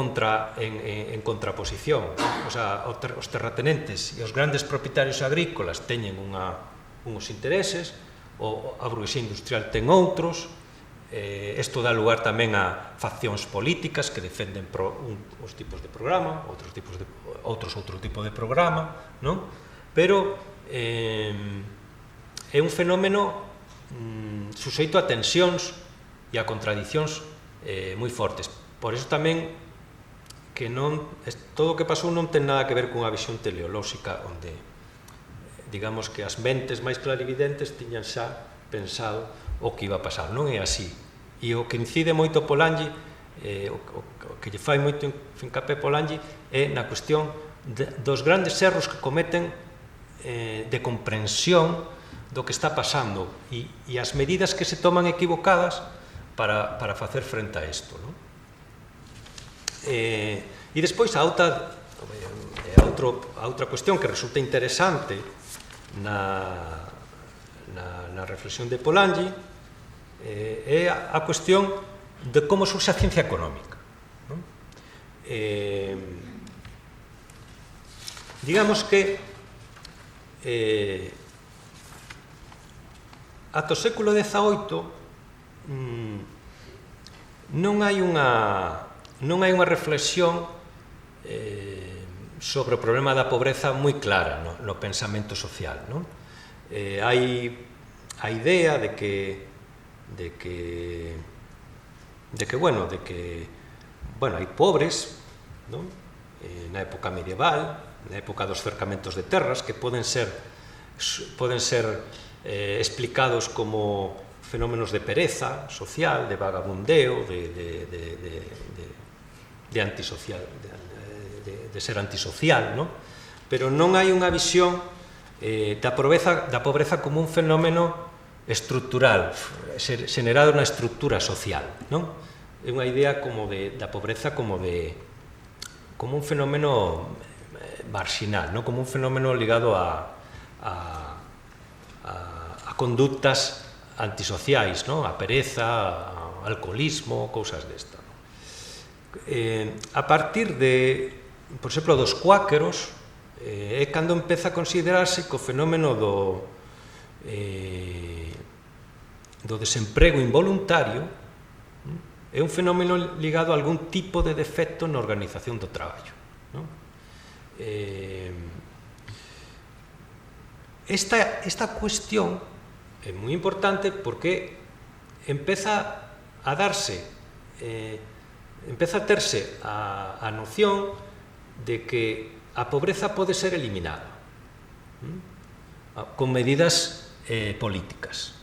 contraposición. Os terratenentes e os grandes propietarios agrícolas teñen uns intereses, a burguesía industrial ten outros. Isto dá lugar tamén a faccións políticas que defenden uns tipos de programa, outros outro tipo de programa, pero é un fenómeno suxeito a tensións e a contradicións moi fortes. Por iso tamén que todo o que pasou non ten nada que ver cunha visión teleolóxica onde, digamos, que as mentes máis clarividentes tiñan xa pensado o que iba a pasar. Non é así. E o que incide moito Polanyi, o que lle fai moito fincapé Polanyi, é na cuestión dos grandes erros que cometen de comprensión do que está pasando e as medidas que se toman equivocadas para facer frente a isto. E despois a outra cuestión que resulta interesante na reflexión de Polanyi é a cuestión de como surxe a ciencia económica. Digamos que ata o século XVIII non hai unha reflexión sobre o problema da pobreza moi clara no pensamento social. Hai a idea de que hai pobres na época medieval, na época dos cercamentos de terras, que poden ser explicados como fenómenos de pereza social, de vagabundeo, de antisocial, de ser antisocial, pero non hai unha visión da pobreza como un fenómeno estrutural, xenerado na estrutura social. É unha idea da pobreza como un fenómeno marxinal, como un fenómeno ligado a conductas antisociais, a pereza, ao alcoholismo, cousas destas. A partir por exemplo, dos cuáqueros, é cando empeza a considerarse que o fenómeno do desemprego involuntario é un fenómeno ligado a algún tipo de defecto na organización do traballo. Esta cuestión é moi importante porque empeza a terse a noción de que a pobreza pode ser eliminada con medidas políticas.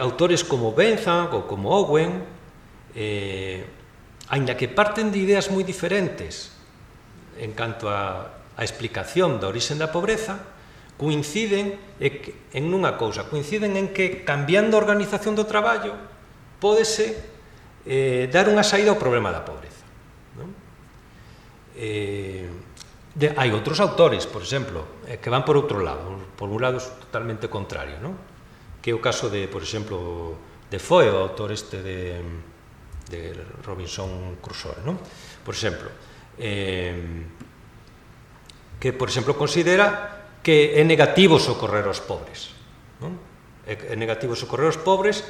Autores como Bentham ou como Owen, aínda que parten de ideas moi diferentes en canto a explicación da orixe da pobreza, coinciden en unha cousa, coinciden en que cambiando a organización do traballo pódese dar unha saída ao problema da pobreza. Hai outros autores, por exemplo, que van por outro lado, por un lado totalmente contrario, que é o caso de, por exemplo, de Foe, o autor de Robinson Crusoe, por exemplo, que, por exemplo, considera que é negativo socorrer aos pobres. É negativo socorrer aos pobres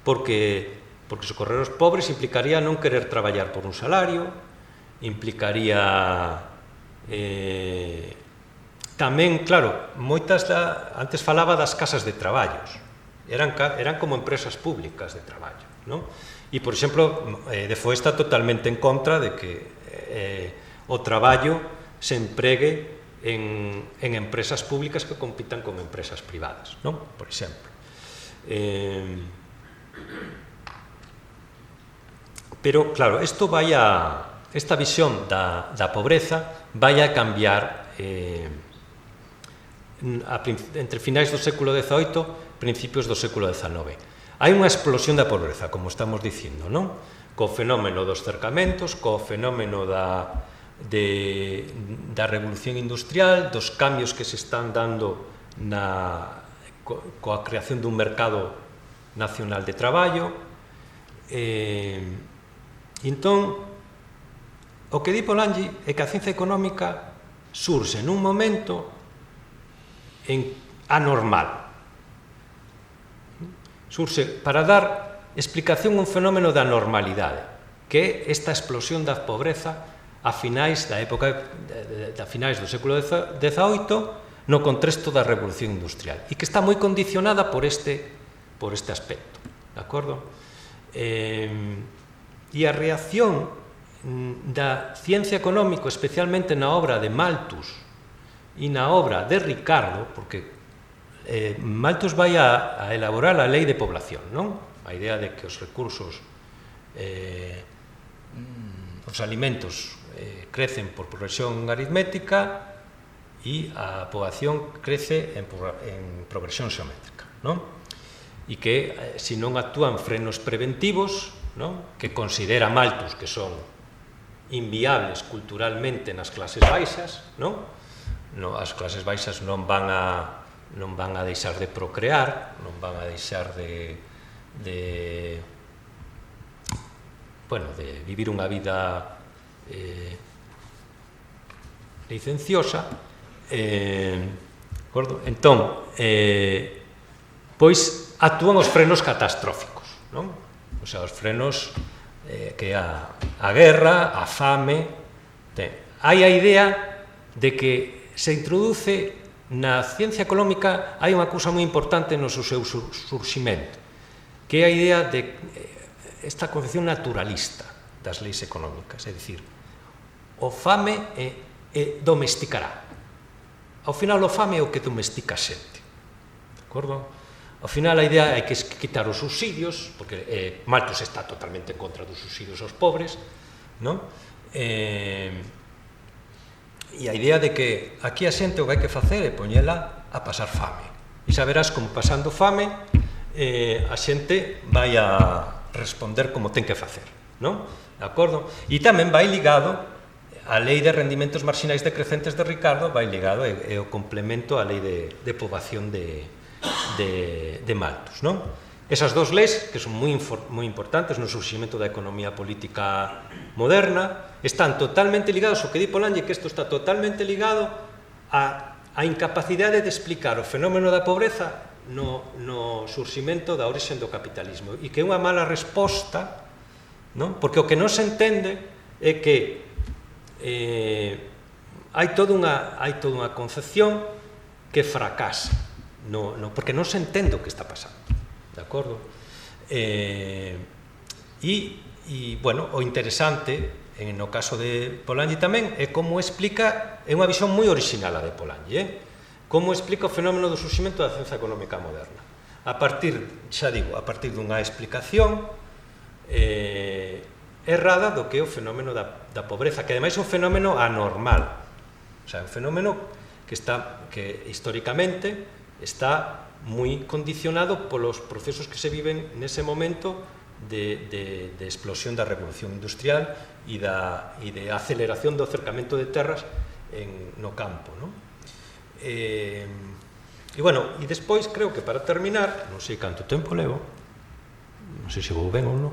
porque socorrer aos pobres implicaría non querer traballar por un salario, implicaría tamén, claro, antes falaba das casas de traballos, eran como empresas públicas de traballo, e, por exemplo, Defoe está totalmente en contra de que o traballo se empregue en empresas públicas que compitan con empresas privadas, por exemplo. Pero, claro, esta visión da pobreza vai a cambiar entre finais do século XVIII e principios do século XIX. Hai unha explosión da pobreza, como estamos dicindo, co fenómeno dos cercamentos, co fenómeno da revolución industrial, dos cambios que se están dando coa creación dun mercado nacional de traballo. Entón, o que di Polanyi é que a ciencia económica surxe nun momento anormal. Surxe para dar explicación a un fenómeno da normalidade, que é esta explosión da pobreza a finais do século XVIII no contexto da revolución industrial e que está moi condicionada por este aspecto, de acordo? E a reacción da ciencia económica, especialmente na obra de Malthus e na obra de Ricardo, porque Malthus vai a elaborar a lei de población, non? A idea de que os recursos, os alimentos crecen por progresión aritmética e a poboación crece en progresión xeométrica, non? E que se non actúan frenos preventivos, non? Que considera Malthus que son inviables culturalmente nas clases baixas, non? As clases baixas non van a deixar de procrear, non van a deixar de vivir unha vida licenciosa. Entón, pois actúan os frenos catastróficos, non? O sea, os frenos que a guerra, a fame. Hai a idea de que se introduce na ciencia económica, hai unha cousa moi importante no seu surximento, que é a idea de esta concepción naturalista das leis económicas, é dicir, o fame domesticará. Ao final, o fame é o que domestica a xente, de acordo? Ao final, a idea é que quitar os subsidios, porque Malthus está totalmente en contra dos subsidios aos pobres, non? E a idea de que aquí a xente o que hai que facer é poñela a pasar fame. E saberás como pasando fame a xente vai a responder como ten que facer, non? De acordo? E tamén vai ligado a lei de rendimentos marxinais decrecentes de Ricardo, vai ligado é o complemento á lei de poboación de Malthus, non? Esas dos leis, que son moi importantes no surximento da economía política moderna, están totalmente ligados, o que di Polanyi, que isto está totalmente ligado á incapacidade de explicar o fenómeno da pobreza no surximento da orixe do capitalismo, e que é unha mala resposta, non? Porque o que non se entende é que hai toda unha concepción que fracasa, porque non se entende o que está pasando, de acordo? Bueno, o interesante no caso de Polanyi tamén é como explica, é unha visión moi original a de Polanyi, como explica o fenómeno do surximento da ciencia económica moderna, a partir dunha explicación errada do que é o fenómeno da pobreza, que ademais é un fenómeno anormal, o sea, un fenómeno que históricamente está moi condicionado polos procesos que se viven nese momento de explosión da revolución industrial e de aceleración do cercamento de terras no campo, non? E despois, creo que para terminar, non sei canto tempo levo, non sei se vou ben ou non,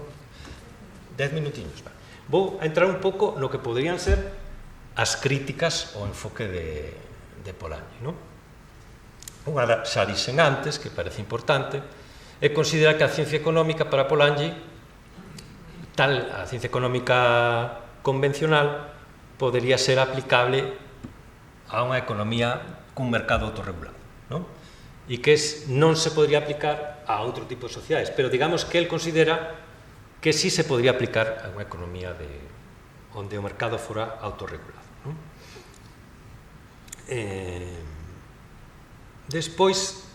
10 minutiños, vou entrar un pouco no que poderían ser as críticas ao enfoque de Polanyi, non? Unha xa dixen antes, que parece importante, é considerar que a ciencia económica para Polanyi, a ciencia económica convencional, podería ser aplicable a unha economía cun mercado autorregulado, non? E que non se podría aplicar a outro tipo de sociedades, pero digamos que el considera que sí se podría aplicar a unha economía onde o mercado fora autorregulado, non? Despois,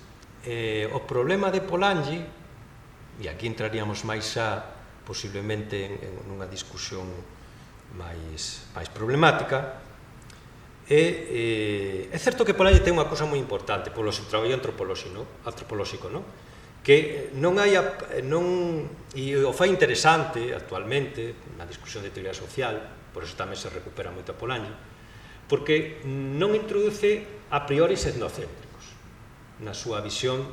o problema de Polanyi, e aquí entraríamos máis xa posiblemente en unha discusión máis problemática, é certo que Polanyi ten unha cosa moi importante polo seu traballo antropolóxico, non? Que non hai, e o fai interesante actualmente na discusión de teoría social, por eso tamén se recupera moito a Polanyi, porque non introduce a priori etnocéntricos na súa visión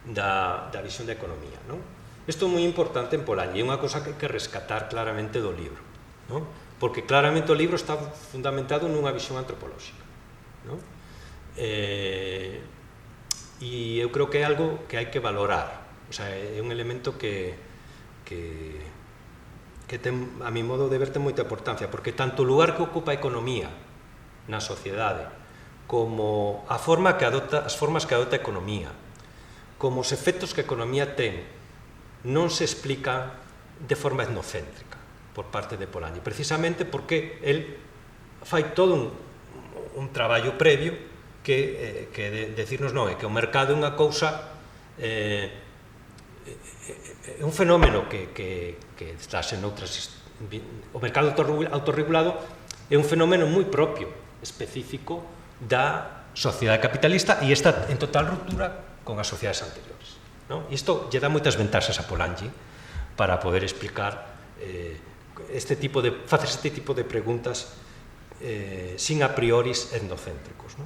da visión da economía, non? Isto é moi importante en Polanyi, é unha cosa que hai que rescatar claramente do libro, non? Porque claramente o libro está fundamentado nunha visión antropolóxica, non? E eu creo que é algo que hai que valorar, o sea, é un elemento que ten, a mi modo de ver, ten moita importancia, porque tanto o lugar que ocupa a economía na sociedade, como as formas que adopta a economía, como os efectos que a economía ten, non se explican de forma etnocéntrica por parte de Polanyi, precisamente porque el fai todo un traballo previo que decirnos non, é que o mercado é unha cousa, é un fenómeno que estás en outras... O mercado autorregulado é un fenómeno moi propio, específico da sociedade capitalista e está en total ruptura con as sociedades anteriores. Isto lle dá moitas ventaxas a Polanyi para poder explicar facer este tipo de preguntas sin a prioris etnocéntricos.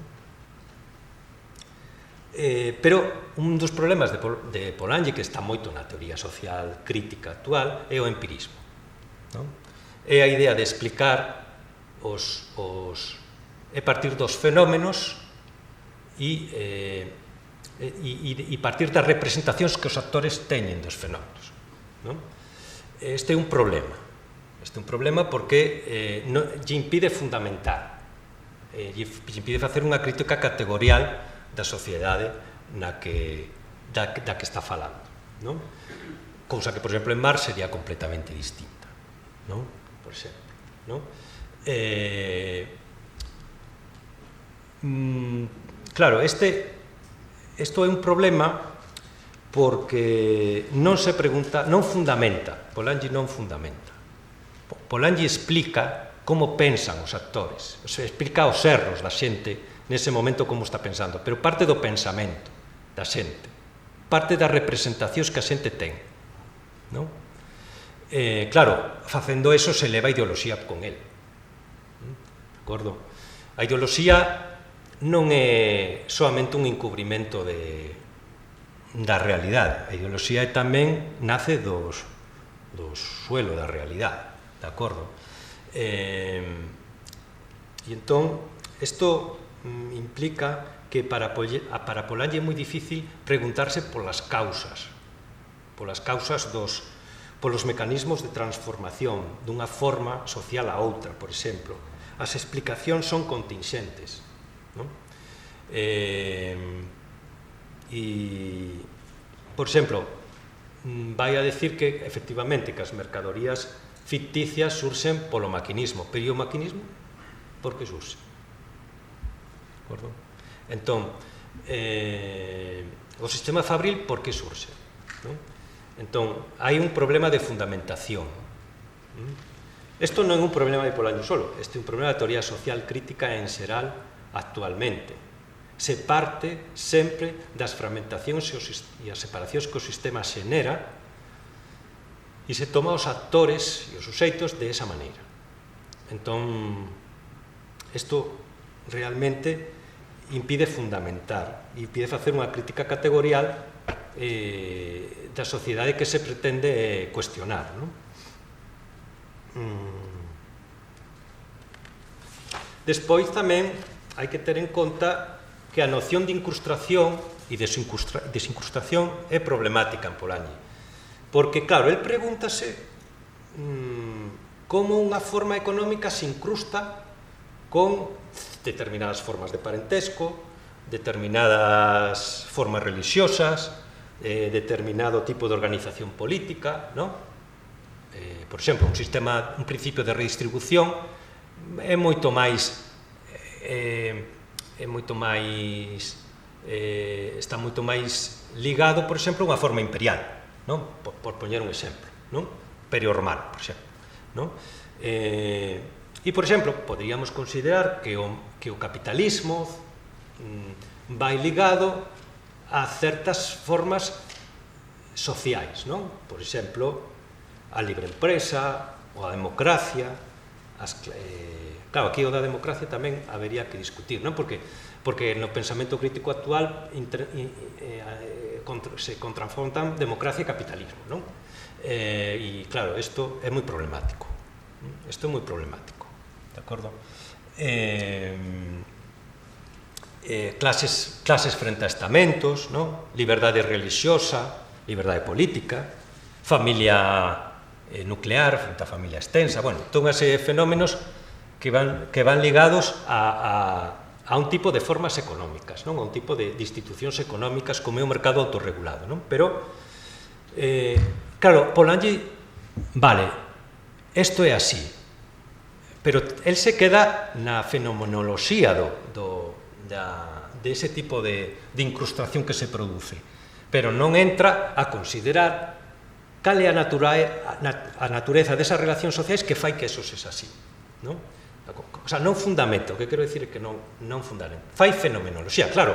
Pero un dos problemas de Polanyi, que está moito na teoría social crítica actual, é o empirismo. É a idea de explicar é partir dos fenómenos e partir das representacións que os actores teñen dos fenómenos. Este é un problema. Este é un problema porque lle impide fundamentar, lle impide facer unha crítica categorial da sociedade da que está falando. Cousa que, por exemplo, en Marx sería completamente distinta. Por exemplo. Claro, isto é un problema porque non se pregunta, non fundamenta, Polanyi non fundamenta. Polanyi explica como pensan os actores, explica os erros da xente nese momento como está pensando, pero parte do pensamento da xente, parte das representacións que a xente ten. Claro, facendo eso se leva a ideoloxía con el. De acordo? A ideoloxía non é soamente un encubrimento da realidade. A ideoloxía tamén nace do suelo da realidade. De acordo? E entón, isto implica que para Polanyi é moi difícil preguntarse polas causas polos mecanismos de transformación dunha forma social a outra, por exemplo. As explicacións son contingentes. Por exemplo, vai a decir que, efectivamente, que as mercadorías ficticias surxen polo maquinismo, pero e o maquinismo por que surxe? Entón, o sistema fabril por que surxe? Entón, hai un problema de fundamentación. Isto non é un problema de Polanyi solo, este é un problema da teoría social crítica en xeral actualmente. Se parte sempre das fragmentacións e as separacións que o sistema xenera e se toma os actores e os suxeitos de esa maneira. Entón, isto realmente impide fundamentar, impide facer unha crítica categorial da sociedade que se pretende cuestionar. Despois tamén hai que ter en conta que a noción de incrustación e desincrustación é problemática en Polanyi, porque, claro, el pregúntase como unha forma económica se incrusta con determinadas formas de parentesco, determinadas formas religiosas, determinado tipo de organización política, por exemplo, un principio de redistribución é moito máis está moito máis ligado, por exemplo, a unha forma imperial, por poñer un exemplo, Imperio Romano, por exemplo. E, por exemplo, poderíamos considerar que o capitalismo vai ligado a certas formas sociais, por exemplo, a libre empresa ou a democracia. Claro, aquí o da democracia tamén habería que discutir, porque no pensamento crítico actual se contrafrontan democracia e capitalismo, e claro, isto é moi problemático. Isto é moi problemático, de acordo? Clases frente a estamentos, liberdade religiosa, liberdade política, familia nuclear frente a familia extensa, bueno, toda unha serie de fenómenos que van ligados a un tipo de formas económicas, a un tipo de institucións económicas como é o mercado autorregulado, pero, claro, Polanyi, vale, isto é así, pero el se queda na fenomenoloxía de ese tipo de incrustación que se produce, pero non entra a considerar cal é a natureza desas relacións sociais que fai que eso sexa así, non? O sea, non fundamento, o que quero dicir é que non fundamento, fai fenomenoloxía, claro.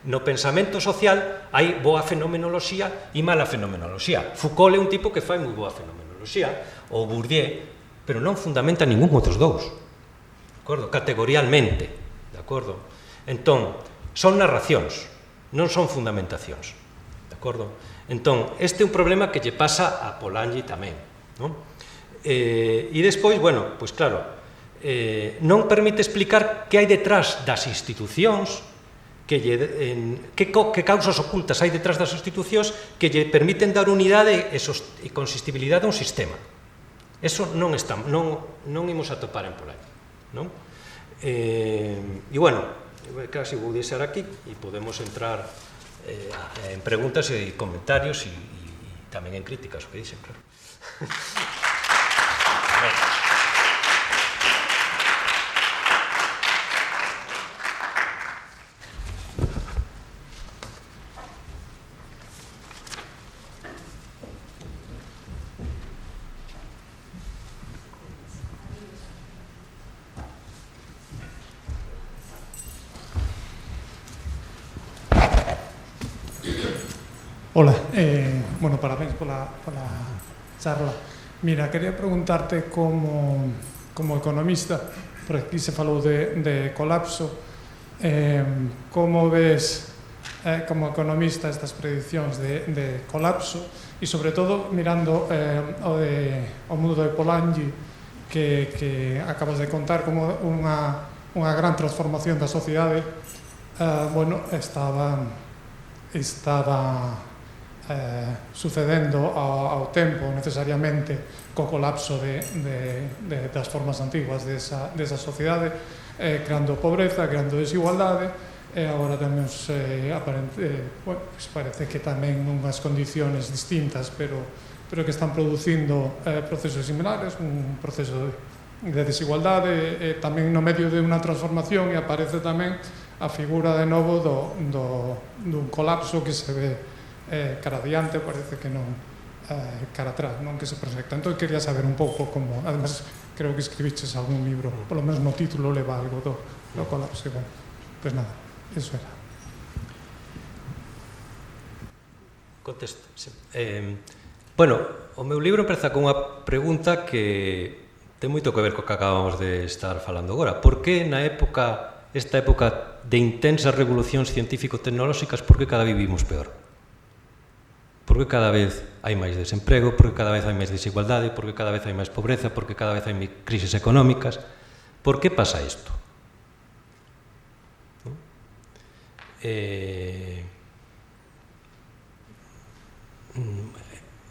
No pensamento social hai boa fenomenoloxía e mala fenomenoloxía. Foucault é un tipo que fai moi boa fenomenoloxía, ou Bourdieu, pero non fundamenta ningún outros dous, de acordo? Categorialmente, de acordo? Entón, son narracións, non son fundamentacións, de acordo? Entón, este é un problema que lle pasa a Polanyi tamén, non? E despois, bueno, pois claro, non permite explicar que hai detrás das institucións, que causas ocultas hai detrás das institucións que lle permiten dar unidade e consistibilidade a un sistema. Eso non imos a topar en Polanyi, non? E, bueno, casi vou deixar aquí e podemos entrar en preguntas e comentarios e tamén en críticas, o que dixen, claro. Hola, bueno, parabéns pola charla. Mira, quería preguntarte como economista, porque aquí se falou de colapso, como ves como economista estas prediccións de colapso e sobre todo mirando o mundo de Polanyi que acabas de contar como unha gran transformación da sociedade, bueno, estaba sucedendo ao tempo necesariamente co colapso das formas antiguas desa sociedade, creando pobreza, creando desigualdade, e agora tamén parece que tamén unhas condiciones distintas, pero que están producindo procesos similares, un proceso de desigualdade, tamén no medio de unha transformación, e aparece tamén a figura de novo dun colapso que se ve cara adiante, parece que non cara atrás, non que se proxecta. Entón, quería saber un pouco como, además, creo que escribiches algún libro, polo menos no título leva algo do colapso. Bueno, pues nada, eso era. Contesto, sí. Bueno, o meu libro empeza con unha pregunta que ten moito que ver co que acabamos de estar falando agora. Por que esta época de intensas revolucións científico-tecnolóxicas, por que cada vez vivimos peor? Por que cada vez hai máis desemprego, por que cada vez hai máis desigualdade, por que cada vez hai máis pobreza, por que cada vez hai máis crisis económicas? Por que pasa isto?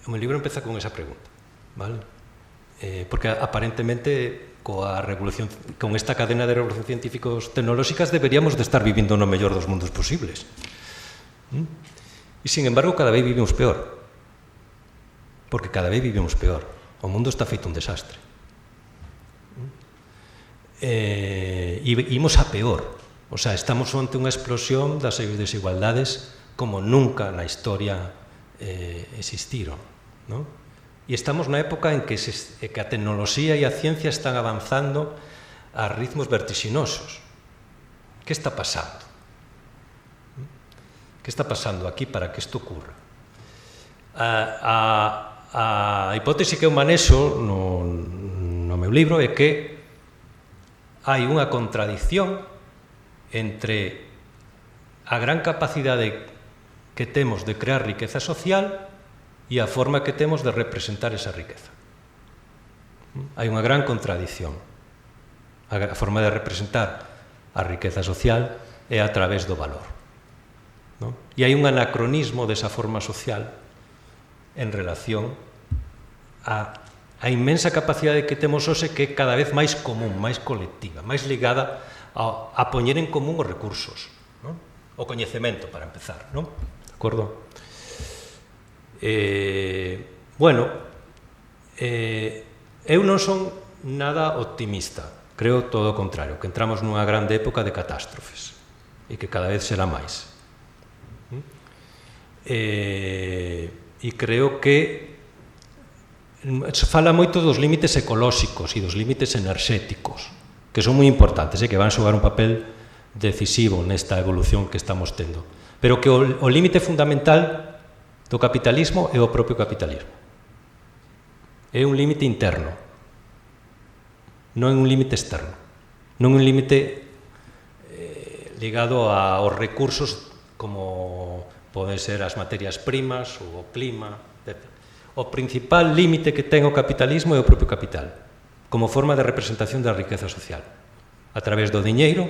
O meu libro empeza con esa pregunta, vale? Porque aparentemente con esta cadena de revolucións científicos tecnolóxicas deberíamos de estar vivindo no mellor dos mundos posibles. E, sin embargo, cada vez vivimos peor. Porque cada vez vivimos peor. O mundo está feito un desastre. E imos a peor. O sea, estamos ante unha explosión das desigualdades como nunca na historia existiron, non? E estamos na época en que a tecnoloxía e a ciencia están avanzando a ritmos vertiginosos. Que está pasando? Que está pasando aquí para que isto ocurra? A hipótese que eu manexo no meu libro é que hai unha contradición entre a gran capacidade que temos de crear riqueza social e a forma que temos de representar esa riqueza. Hai unha gran contradición. A forma de representar a riqueza social é a través do valor. ¿No? E hai un anacronismo desa forma social en relación a inmensa capacidade que temos hoxe, que é cada vez máis común, máis colectiva, máis ligada a poñer en común os recursos, ¿no? O coñecemento, para empezar, ¿no? De acordo? Bueno, eu non son nada optimista, creo todo o contrario, que entramos nunha grande época de catástrofes. e que cada vez será máis. E creo que fala moito dos límites ecolóxicos e dos límites enerxéticos, que son moi importantes, que van xogar un papel decisivo nesta evolución que estamos tendo. Pero que o límite fundamental do capitalismo é o propio capitalismo. É un límite interno, non é un límite externo, non é un límite ligado aos recursos como poden ser as materias primas ou o clima, etc. O principal límite que ten o capitalismo é o propio capital, como forma de representación da riqueza social, a través do diñeiro,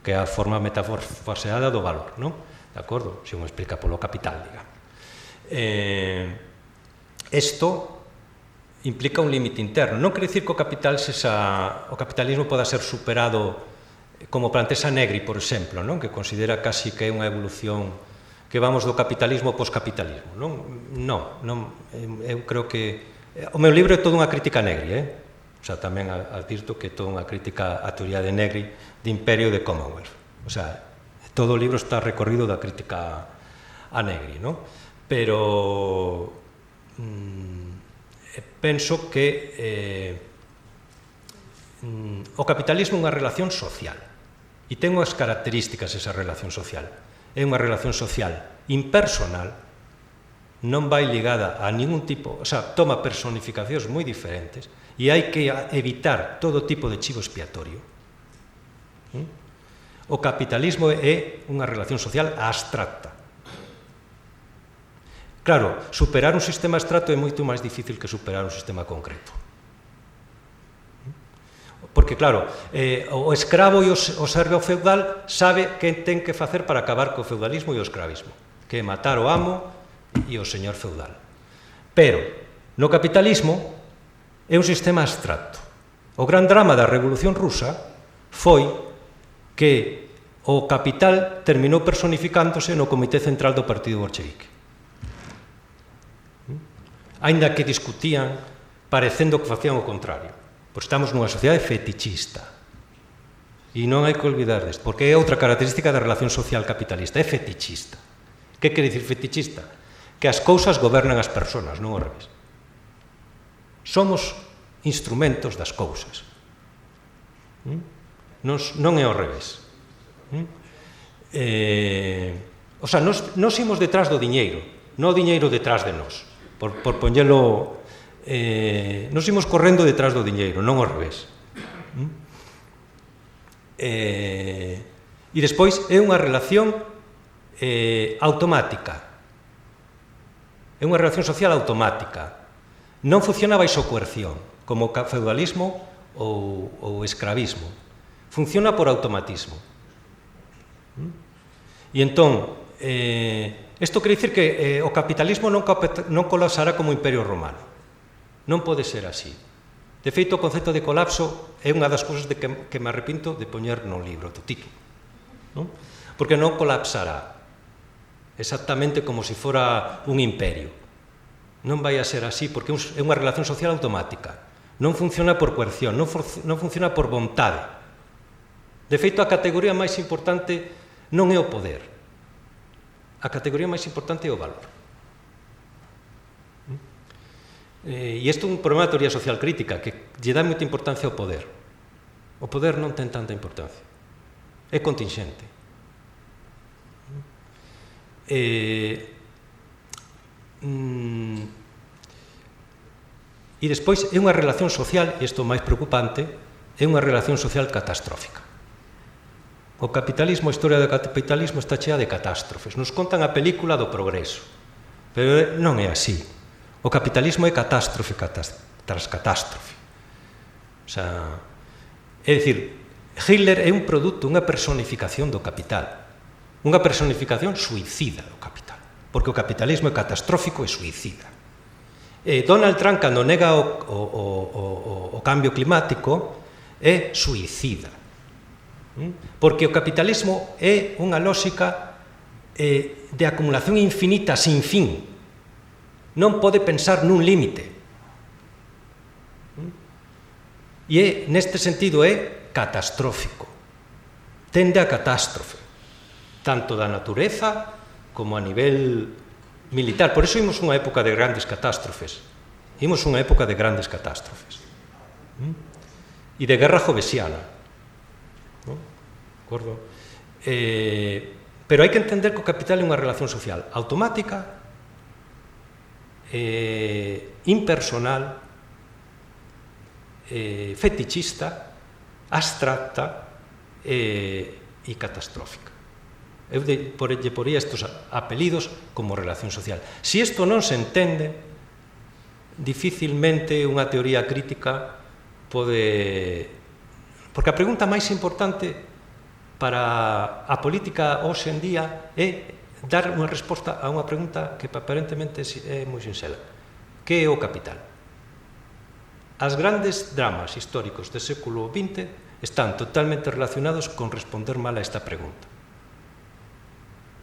que é a forma metaforseada do valor, non? De acordo? Se un explica polo capital, digamos. Isto implica un límite interno. Non quere dicir que o capitalismo poda ser superado como plantesa Negri, por exemplo, non? Que considera casi que é unha evolución que vamos do capitalismo ao poscapitalismo, non, eu creo que o meu libro é toda unha crítica a Negri, o sea, tamén advirto que é toda unha crítica á teoría de Negri de imperio de Commonwealth, o sea, todo o libro está recorrido da crítica a Negri, non? Pero penso que o capitalismo é unha relación social e ten unhas características esa relación social. É unha relación social impersonal, non vai ligada a ningún tipo, o sea, toma personificacións moi diferentes e hai que evitar todo tipo de chivo expiatorio. O capitalismo é unha relación social abstracta. Claro, superar un sistema abstracto é moito máis difícil que superar un sistema concreto. Porque, claro, o escravo e o servo feudal sabe que ten que facer para acabar co feudalismo e o escravismo, que é matar o amo e o señor feudal. Pero, no capitalismo, é un sistema abstracto. O gran drama da Revolución Rusa foi que o capital terminou personificándose no Comité Central do Partido Bolchevique. Aínda que discutían, parecendo que facían o contrario. Pois estamos nunha sociedade fetichista. E non hai que olvidar desto, porque é outra característica da relación social capitalista, é fetichista. Que quere dicir fetichista? Que as cousas gobernan as persoas, non ao revés. Somos instrumentos das cousas. Non é ao revés. O sea, nos imos detrás do diñeiro, non o diñeiro detrás de nós, por poñelo... nos imos correndo detrás do diñeiro, non ao revés. E despois é unha relación automática. É unha relación social automática. Non funciona baixo coerción, como o feudalismo ou o escravismo. Funciona por automatismo. E entón, isto quere dicir que o capitalismo non colapsará como o Imperio Romano. Non pode ser así. De feito, o concepto de colapso é unha das cousas que me arrepinto de poñer no libro, do título. Porque non colapsará exactamente como se fora un imperio. Non vai a ser así, porque é unha relación social automática. Non funciona por coerción, non funciona por vontade. De feito, a categoría máis importante non é o poder. A categoría máis importante é o valor. E isto é un problema da teoría social crítica, que lle dá moita importancia ao poder. O poder non ten tanta importancia. É contingente. E despois é unha relación social, e isto é o máis preocupante, é unha relación social catastrófica. O capitalismo, a historia do capitalismo está chea de catástrofes. Nos contan a película do progreso, pero non é así. O capitalismo é catástrofe tras catástrofe. O sea, é dicir, Hitler é un produto, unha personificación do capital. Unha personificación suicida do capital. Porque o capitalismo é catastrófico e suicida. Donald Trump, cando nega o cambio climático, é suicida. Porque o capitalismo é unha lógica de acumulación infinita sin fin. Non pode pensar nun límite. E neste sentido é catastrófico. Tende a catástrofe. tanto da natureza como a nivel militar. Por iso imos unha época de grandes catástrofes. Imos unha época de grandes catástrofes. E de guerra jovesiana. ¿No? De acordo? Pero hai que entender que o capital é unha relación social automática, impersonal, fetichista, abstracta e catastrófica. Eu poría estes apelidos como relación social. Se isto non se entende, dificilmente unha teoría crítica pode... Porque a pregunta máis importante para a política hoxe en día é dar unha resposta a unha pregunta que aparentemente é moi sinxela. Que é o capital? As grandes dramas históricos do século XX están totalmente relacionados con responder mal a esta pregunta.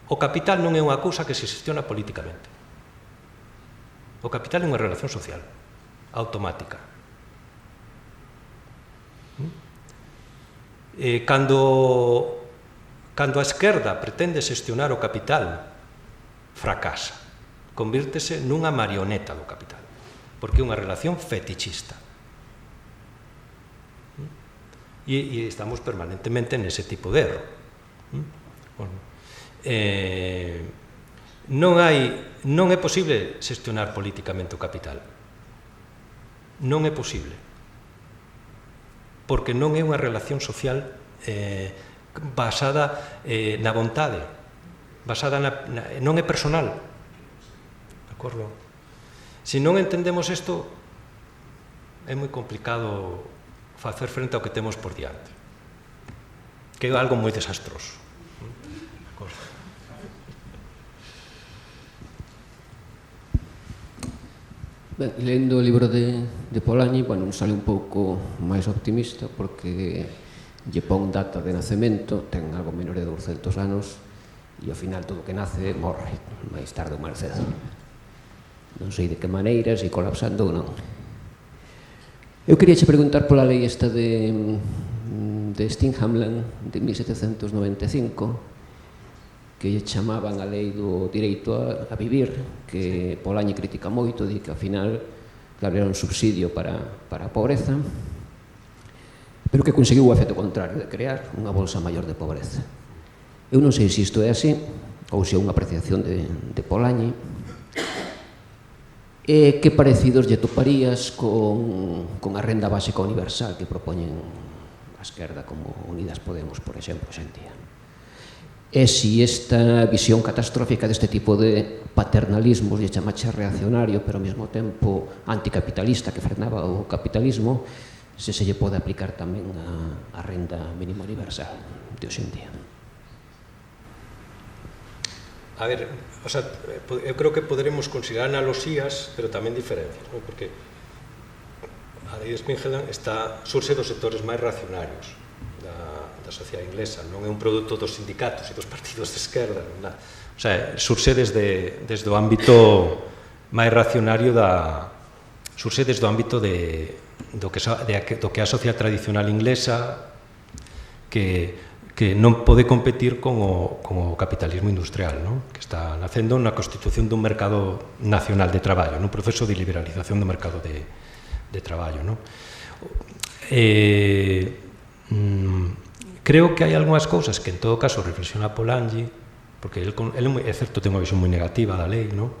O capital non é unha cousa que se xestiona políticamente. O capital é unha relación social, automática. Cando a esquerda pretende xestionar o capital, fracasa. Convírtese nunha marioneta do capital, porque é unha relación fetichista. E estamos permanentemente nese tipo de erro. Non é posible xestionar políticamente o capital. Non é posible. Porque non é unha relación social basada na vontade, basada non é personal. De acordo? Se non entendemos isto, é moi complicado facer frente ao que temos por diante, que é algo moi desastroso. De acordo? Ben, lendo o libro de Polanyi, bueno, sale un pouco máis optimista porque lle pon data de nacemento, ten algo menor de 200 anos e ao final todo o que nace morre, máis tarde ou máis cedo. Non sei de que maneira, se colapsando ou non. Eu queria che preguntar pola lei esta de Stinghamland de 1795, que lle chamaban a lei do direito a vivir, que Polanyi critica moito, di que ao final claro, era un subsidio para a pobreza, pero que conseguiu o efecto contrario de crear unha bolsa maior de pobreza. Eu non sei se isto é así ou se é unha apreciación de Polanyi. E que parecidos lle toparías con a renda básica universal que propoñen a esquerda como Unidas Podemos, por exemplo, hoxe en día? E se esta visión catastrófica deste tipo de paternalismos lle chamache reaccionario, pero ao mesmo tempo anticapitalista que frenaba o capitalismo, se lle pode aplicar tamén a renda mínima universal de hoxe en día. A ver, o sea, eu creo que poderemos considerar analogías, pero tamén diferencias, ¿no? Porque a lei de Stinghamland surxe dos sectores máis reaccionarios da sociedade inglesa, non é un produto dos sindicatos e dos partidos de esquerda, non? O sea, surxe desde o ámbito máis reaccionario surxe desde o ámbito do que é a sociedade tradicional inglesa que non pode competir con o capitalismo industrial, ¿no? Que está nacendo na constitución dun mercado nacional de traballo, nun proceso de liberalización do mercado de traballo, ¿no? Creo que hai algunhas cousas que en todo caso reflexiona Polanyi, porque é certo, ten unha visión moi negativa da lei, ¿no?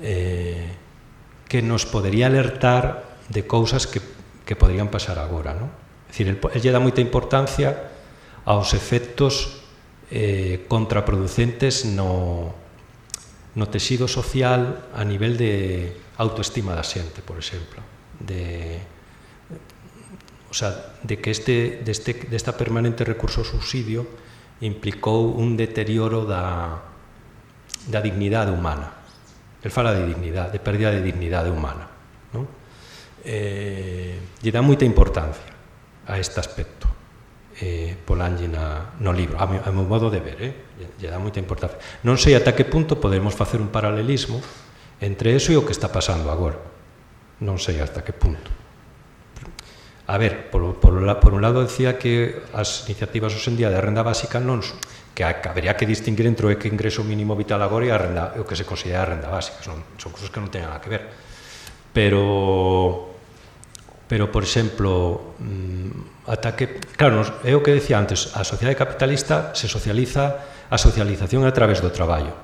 Que nos podería alertar de cousas que poderían pasar agora, ¿no? É dicir, el lle dá moita importancia aos efectos contraproducentes no tecido social a nivel de autoestima da xente, por exemplo, o sea, de que desta permanente recurso ao subsidio implicou un deterioro da dignidade humana. El fala de dignidade, de pérdida de dignidade humana, non? Lle dá moita importancia a este aspecto Polanyi no libro, a meu modo de ver, lle dá moita importancia. Non sei ata que punto podemos facer un paralelismo entre eso e o que está pasando agora. Non sei hasta que punto. A ver, por un lado decía que as iniciativas hoxe en día de renda básica non que habería que distinguir entre o que ingreso mínimo vital agora e o que se considera a renda básica. Son cousas que non teñen nada que ver. Pero por exemplo, ata que, claro, é o que decía antes, a sociedade capitalista se socializa, a socialización a través do traballo.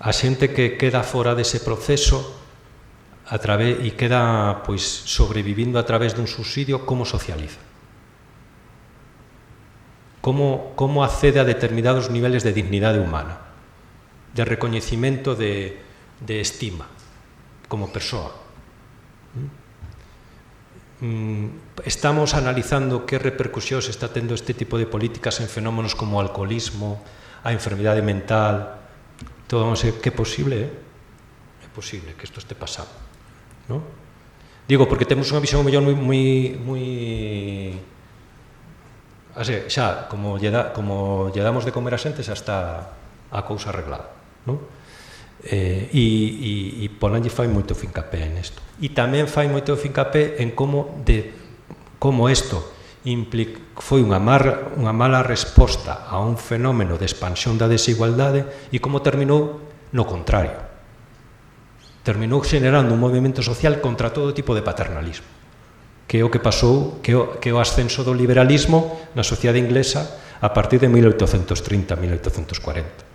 A xente que queda fora dese proceso e queda pois sobrevivindo a través dun subsidio, como socializa? Como accede a determinados niveles de dignidade humana, de recoñecimento de estima como persoa? Estamos analizando que repercusións está tendo este tipo de políticas en fenómenos como o alcoholismo, a enfermidade mental, todo, que é posible, é posible que isto este pasando, non? Digo, porque temos unha visión mellor moi xa, como lle damos de comer a xente, xa está a cousa arreglada, non? E Polanyi fai moito fincapé nesto. E tamén fai moito fincapé en como isto foi unha mala resposta a un fenómeno de expansión da desigualdade e como terminou no contrario. Terminou generando un movimento social contra todo tipo de paternalismo, que é o que pasou, que é o ascenso do liberalismo na sociedade inglesa a partir de 1830-1840.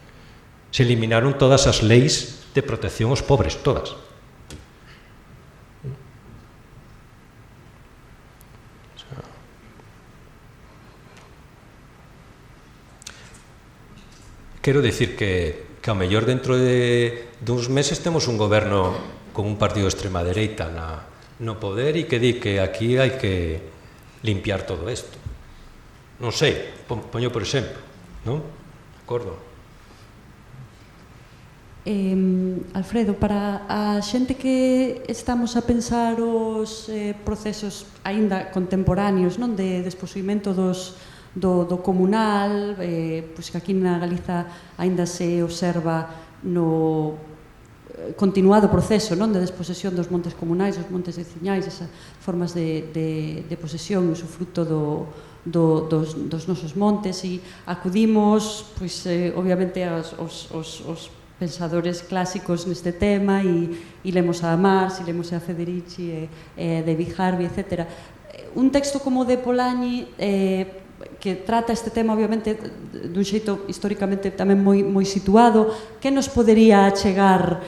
Se eliminaron todas as leis de protección aos pobres, todas. Quero dicir que ao mellor dentro duns meses temos un goberno con un partido de extrema dereita no poder e que di que aquí hai que limpiar todo isto. Non sei, poño por exemplo, non? De acordo? Alfredo, para a xente que estamos a pensar os procesos aínda contemporáneos, non, de desposuimento do comunal, pois que aquí na Galiza aínda se observa no continuado proceso, non, de desposesión dos montes comunais, dos montes veciñais, esas formas de posesión, o fruto dos nosos montes, e acudimos, pois, obviamente, aos pensadores clásicos neste tema e lemos a Marx, e lemos a Federici, David Harvey, etc. Un texto como de Polanyi que trata este tema, obviamente, dun xeito históricamente tamén moi situado, que nos podería achegar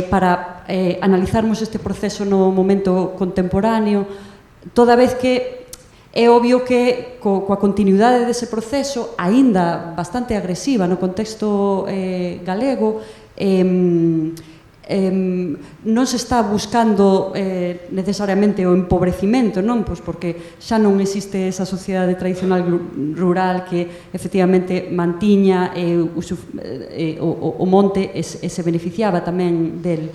para analizarmos este proceso no momento contemporáneo, toda vez que é obvio que coa continuidade dese proceso, aínda bastante agresiva no contexto galego, non se está buscando necesariamente o empobrecimento, non? Pois porque xa non existe esa sociedade tradicional rural que efectivamente mantiña o monte e se beneficiaba tamén del.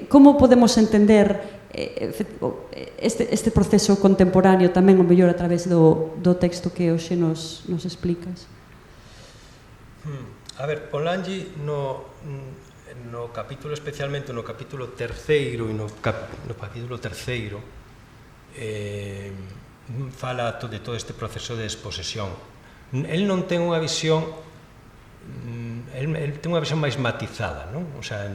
Como podemos entender este proceso contemporáneo tamén o mellor a través do texto que hoxe nos explicas? A ver, Polanyi no capítulo, especialmente no capítulo terceiro e no capítulo terceiro, fala de todo este proceso de desposesión. El non ten unha visión, el ten unha visión máis matizada, non? O sea,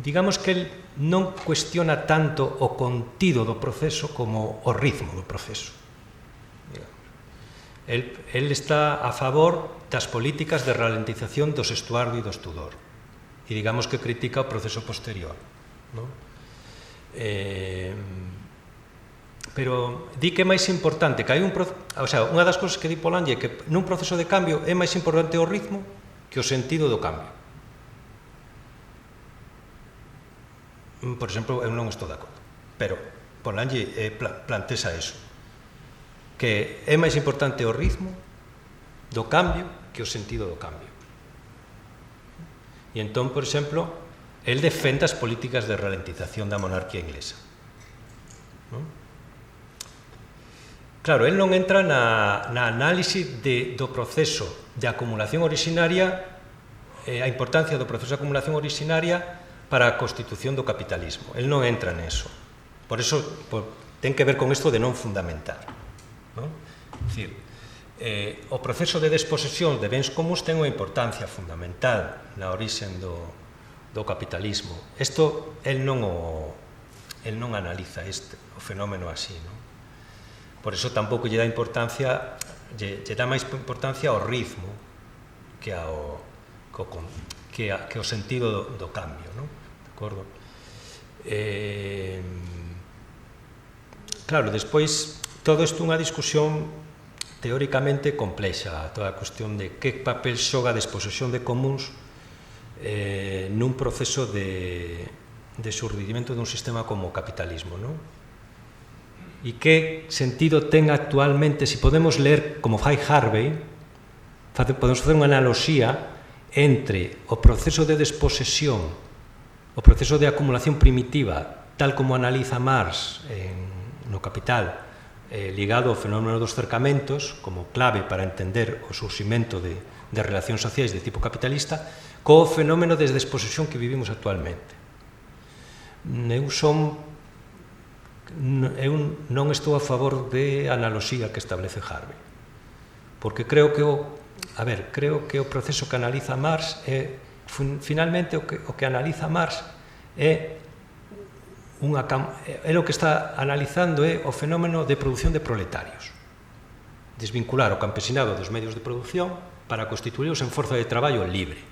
digamos que el non cuestiona tanto o contido do proceso como o ritmo do proceso. El está a favor das políticas de ralentización do Estuardo e do Tudor e digamos que critica o proceso posterior, non? Pero di que é máis importante que hai unha das cousas que di Polanyi é que nun proceso de cambio é máis importante o ritmo que o sentido do cambio. Por exemplo, eu non estou de acordo, pero Polanyi plantexa eso, que é máis importante o ritmo do cambio que o sentido do cambio. E entón, por exemplo, el defende as políticas de ralentización da monarquía inglesa. Claro, el non entra na análise do proceso de acumulación originaria, a importancia do proceso de acumulación originaria para a constitución do capitalismo. El non entra neso. Por eso ten que ver con isto de non fundamentar. Dicir, o proceso de desposesión de bens comuns ten unha importancia fundamental na orixen do capitalismo. Isto, el non analiza o fenómeno así, non? Por iso tampouco lle dá importancia, lle dá máis importancia ao ritmo que ao sentido do cambio, non? De acordo? Claro, despois, todo isto é unha discusión teóricamente complexa, toda a cuestión de que papel xoga a desposesión de comuns nun proceso de xurdimento dun sistema como o capitalismo, non? E que sentido ten actualmente, se podemos ler, como fai Harvey, podemos facer unha analoxía entre o proceso de desposesión, o proceso de acumulación primitiva, tal como analiza Marx no Capital, ligado ao fenómeno dos cercamentos, como clave para entender o surximento de relacións sociais de tipo capitalista, co fenómeno de desposesión que vivimos actualmente. Eu non estou a favor de analoxía que establece Harvey, porque creo que o proceso que analiza Marx finalmente o que analiza Marx é o que está analizando é o fenómeno de produción de proletarios, desvincular o campesinado dos medios de produción para constituílos en forza de traballo libre.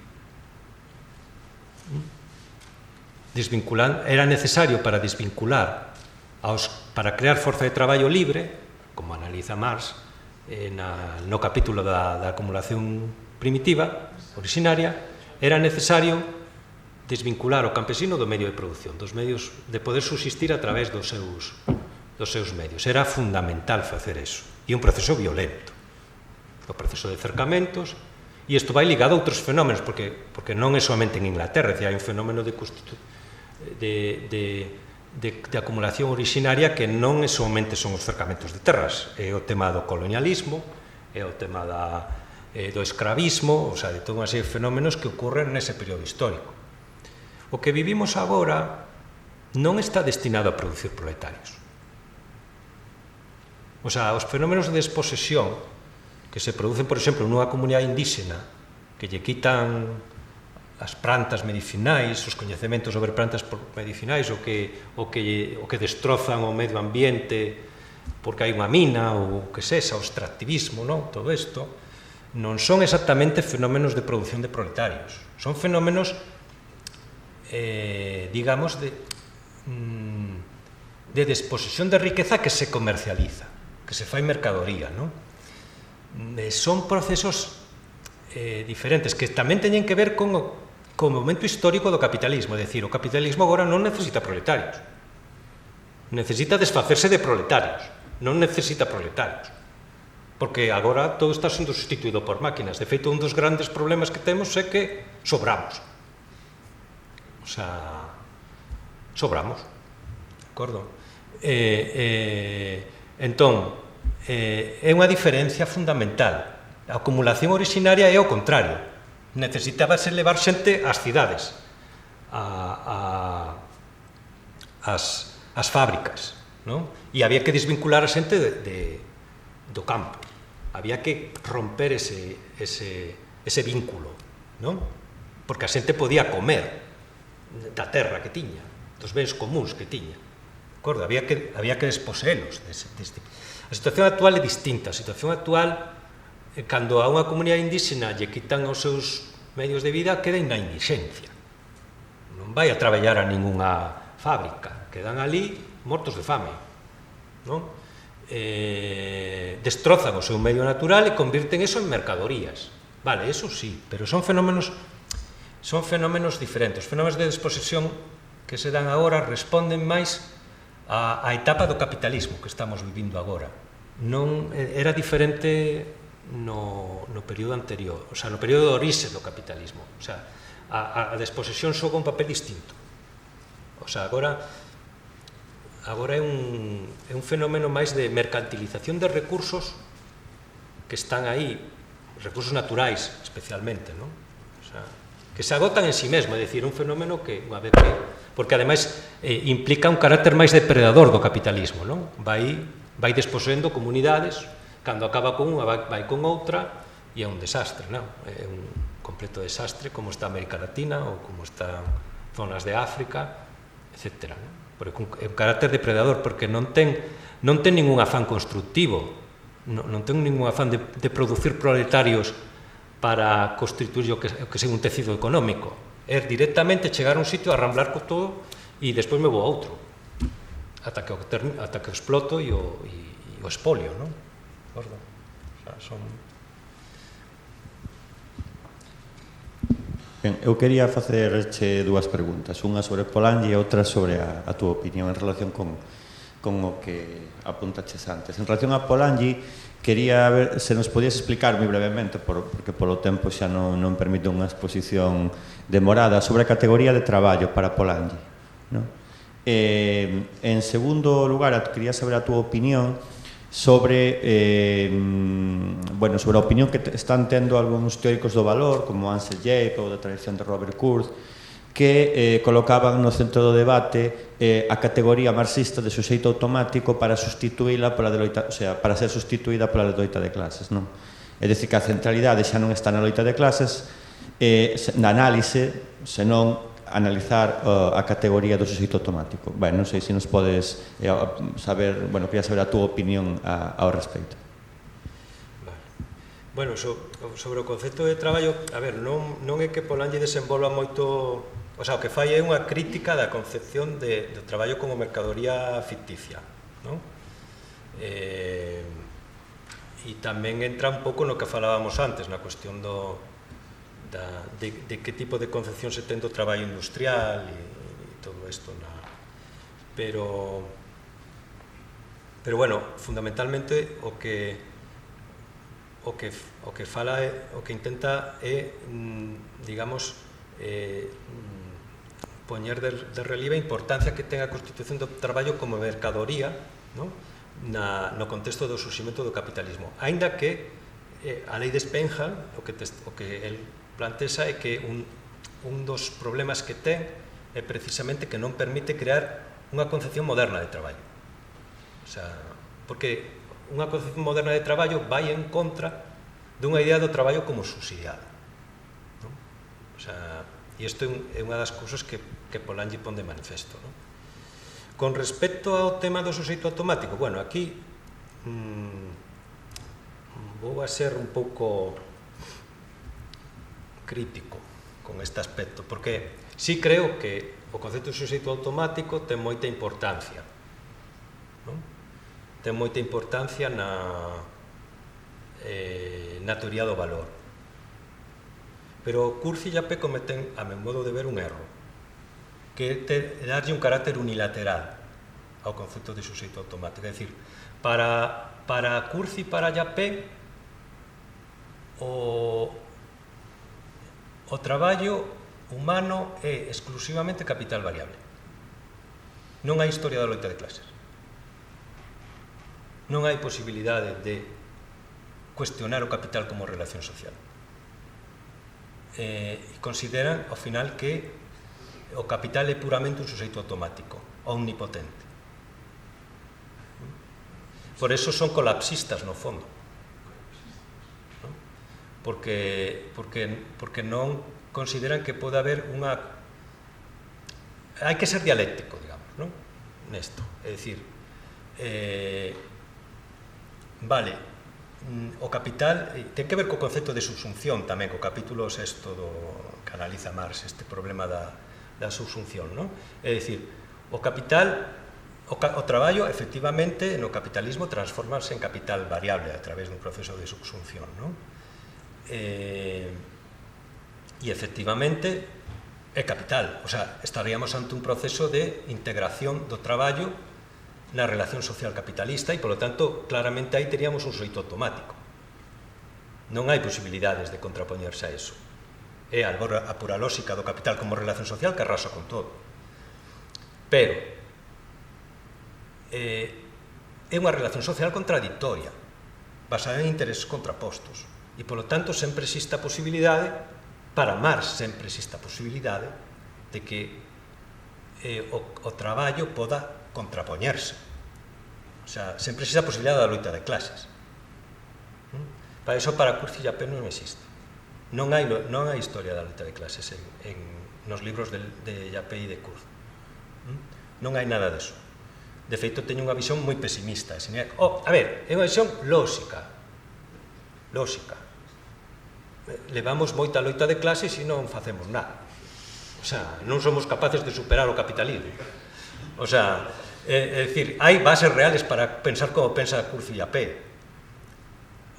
Era necesario para desvincular, para crear forza de traballo libre, como analiza Marx no capítulo da acumulación primitiva, originaria, era necesario desvincular o campesino do medio de produción, dos medios de poder subsistir a través dos seus medios. Era fundamental facer eso. E un proceso violento. O proceso de cercamentos, e isto vai ligado a outros fenómenos, porque non é somente en Inglaterra, hai un fenómeno de acumulación originaria que non somente son os cercamentos de terras, é o tema do colonialismo, é o tema do escravismo, o sea, de toda unha serie de fenómenos que ocorren nese período histórico. O que vivimos agora non está destinado a producir proletarios. O sea, os fenómenos de desposesión que se producen, por exemplo, nunha comunidade indígena que lle quitan as plantas medicinais, os coñecementos sobre plantas medicinais, o que destrozan o medio ambiente porque hai unha mina ou o que sexa, o extractivismo, non? Todo isto non son exactamente fenómenos de produción de proletarios, son fenómenos digamos de desposesión de riqueza que se comercializa, que se fai mercadoría, non? Son procesos diferentes que tamén teñen que ver con o momento histórico do capitalismo, é dicir, o capitalismo agora non necesita proletarios, necesita desfacerse de proletarios, non necesita proletarios, porque agora todo está sendo sustituído por máquinas. De feito, un dos grandes problemas que temos é que sobramos. O sea, sobramos, de acordo? Entón, é unha diferencia fundamental. A acumulación originaria é o contrario. Necesitábase levar xente ás cidades, ás fábricas, non? E había que desvincular a xente do campo. Había que romper ese vínculo, non? Porque a xente podía comer da terra que tiña, dos bens comuns que tiña. Había que desposeelos. A situación actual é distinta. A situación actual, cando a unha comunidade indígena lle quitan os seus medios de vida, queda na indixencia. Non vai a traballar a ningunha fábrica. Quedan ali mortos de fame. Non? Destrozan o seu medio natural e convirten eso en mercadorías. Vale, eso sí, pero son fenómenos diferentes. Os fenómenos de desposesión que se dan agora responden máis á etapa do capitalismo que estamos vivindo agora. Non era diferente no período anterior, o sea, no período de orixe do capitalismo. O sea, a desposesión xoga un papel distinto. O sea, agora é un fenómeno máis de mercantilización de recursos que están aí, recursos naturais especialmente, non? O sea, que se agotan en sí mesmo, é dicir, un fenómeno que, unha vez que, porque ademais implica un carácter máis depredador do capitalismo, non? Vai desposeendo comunidades Cando acaba con unha, vai con outra, e é un desastre, non? É un completo desastre, como está América Latina, ou como están zonas de África, etc. Porque é un carácter depredador, porque non ten ningún afán constructivo, non ten ningún afán de producir proletarios para constituir o que sea un tecido económico. É directamente chegar a un sitio, arramblar con todo, e despois me vou a outro, ata que o exploto e o espolio, non? O sea, son... Ben, eu quería facerche dúas preguntas, unha sobre Polanyi e outra sobre a túa opinión en relación con o que apuntaches antes. En relación a Polanyi, quería ver se nos podías explicar moi brevemente, porque polo tempo xa non permite unha exposición demorada, sobre a categoría de traballo para Polanyi, non? En segundo lugar, quería saber a túa opinión sobre sobre a opinión que están tendo algúns teóricos do valor, como Ansel Jape ou da tradición de Robert Kurz, que colocaban no centro do debate a categoría marxista de suxeito automático para sustituíla pola de loita, o sea, para ser sustituída pola de loita de clases, non? É dicir, que a centralidade xa non está na loita de clases, na análise, senón analizar a categoría do suxeito automático. Ben, non sei se nos podes saber, quería saber a túa opinión ao respecto. Vale. Bueno, sobre o concepto de traballo, a ver, non é que Polanyi desenvolva moito, o sea, o que fai é unha crítica da concepción do traballo como mercadoría ficticia, non? E tamén entra un pouco no que falábamos antes, na cuestión de que tipo de concepción se ten do traballo industrial e todo isto, pero bueno, fundamentalmente o que fala o que intenta é, digamos, poñer de relieve a importancia que ten a constitución do traballo como mercadoría, non? No contexto do surximento do capitalismo, aínda que a lei de Spengel o que el plantexa é que un dos problemas que ten é precisamente que non permite crear unha concepción moderna de traballo. O sea, porque unha concepción moderna de traballo vai en contra dunha idea do traballo como subsidiado, non? O sea, e isto é unha das cousas que Polanyi pon de manifesto, non? Con respecto ao tema do suxeito automático, bueno, aquí vou a ser un pouco crítico con este aspecto, porque sí creo que o concepto de suxeito automático ten moita importancia, non? Ten moita importancia na teoría do valor, pero Kurz e Jape cometen, a meu modo de ver, un erro, que é darlle un carácter unilateral ao concepto de suxeito automático. É dicir, para Kurz e para Jape, o traballo humano é exclusivamente capital variable. Non hai historia da loita de clases. Non hai posibilidade de cuestionar o capital como relación social. E consideran, ao final, que o capital é puramente un suxeito automático, omnipotente. Por eso son colapsistas, no fondo. Porque non consideran que pode haber unha... Hai que ser dialéctico, digamos, non? Nesto, é dicir, vale, o capital ten que ver co concepto de subsunción tamén, co capítulo 6 que analiza Marx, este problema da subsunción, non? É dicir, o capital, o traballo, efectivamente, no capitalismo transformase en capital variable a través dun proceso de subsunción, non? E efectivamente é capital, o sea, estaríamos ante un proceso de integración do traballo na relación social capitalista e, polo tanto, claramente aí teríamos un suxeito automático. Non hai posibilidades de contrapoñerse a eso. É a pura lógica do capital como relación social que arrasa con todo. Pero é unha relación social contradictoria, basada en intereses contrapostos. E, polo tanto, sempre existe a posibilidade, para Marx sempre existe a posibilidade, de que o traballo poda contrapoñerse. O sea, sempre existe a posibilidade da loita de clases. Para eso, para Kurzil-Jappe non existe. Non hai historia da loita de clases nos libros de Jappe e de Kurz. Non hai nada deso. De feito, teño unha visión moi pesimista. A ver, é unha visión lóxica. Levamos moita loita de clases e non facemos nada. O sea, non somos capaces de superar o capitalismo. O sea, é dicir, hai bases reales para pensar como pensa Kurzil-Jappe.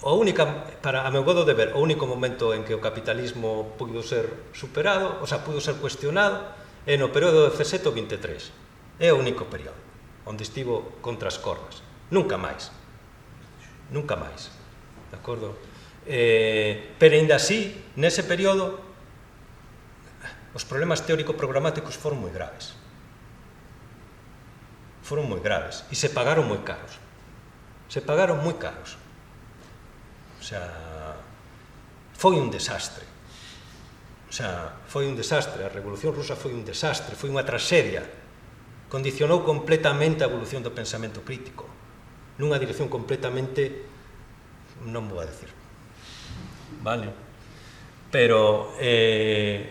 A meu modo de ver, o único momento en que o capitalismo puido ser superado, o sea, puido ser cuestionado, é no período 17 ou 23. É o único período onde estivo contra as cordas. Nunca máis. De acordo? Pero ainda así, nese período, os problemas teórico-programáticos foron moi graves. E se pagaron moi caros. O sea, foi un desastre. A Revolución Rusa foi un desastre, foi unha traxedia. Condicionou completamente a evolución do pensamento crítico, nunha dirección completamente, non vou a decir, vale? Pero é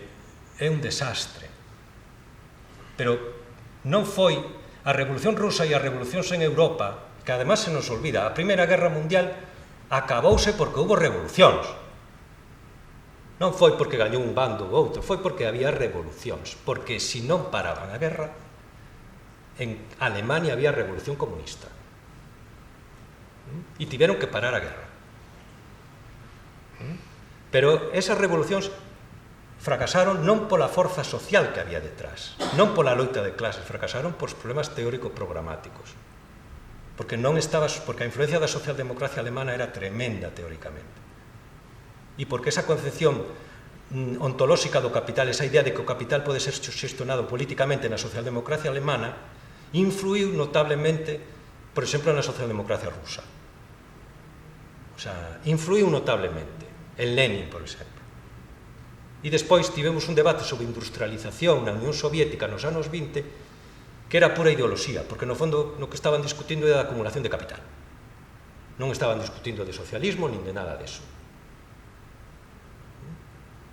un desastre. Pero non foi a Revolución Rusa e as revolucións en Europa, que además se nos olvida, a Primeira Guerra Mundial acabouse porque houve revolucións. Non foi porque gañou un bando ou outro, foi porque había revolucións. Porque se non paraban a guerra, en Alemania había revolución comunista. E tiveron que parar a guerra. Pero esas revolucións fracasaron non pola forza social que había detrás, non pola loita de clases, fracasaron por problemas teórico-programáticos. Porque a influencia da socialdemocracia alemana era tremenda teóricamente. E porque esa concepción ontolóxica do capital, esa idea de que o capital pode ser xestionado políticamente na socialdemocracia alemana, influiu notablemente, por exemplo, na socialdemocracia rusa. O sea, influiu notablemente. En Lenin, por exemplo. E despois tivemos un debate sobre industrialización na Unión Soviética nos anos 20, que era pura ideoloxía, porque no fondo no que estaban discutindo era a acumulación de capital. Non estaban discutindo de socialismo nin de nada deso.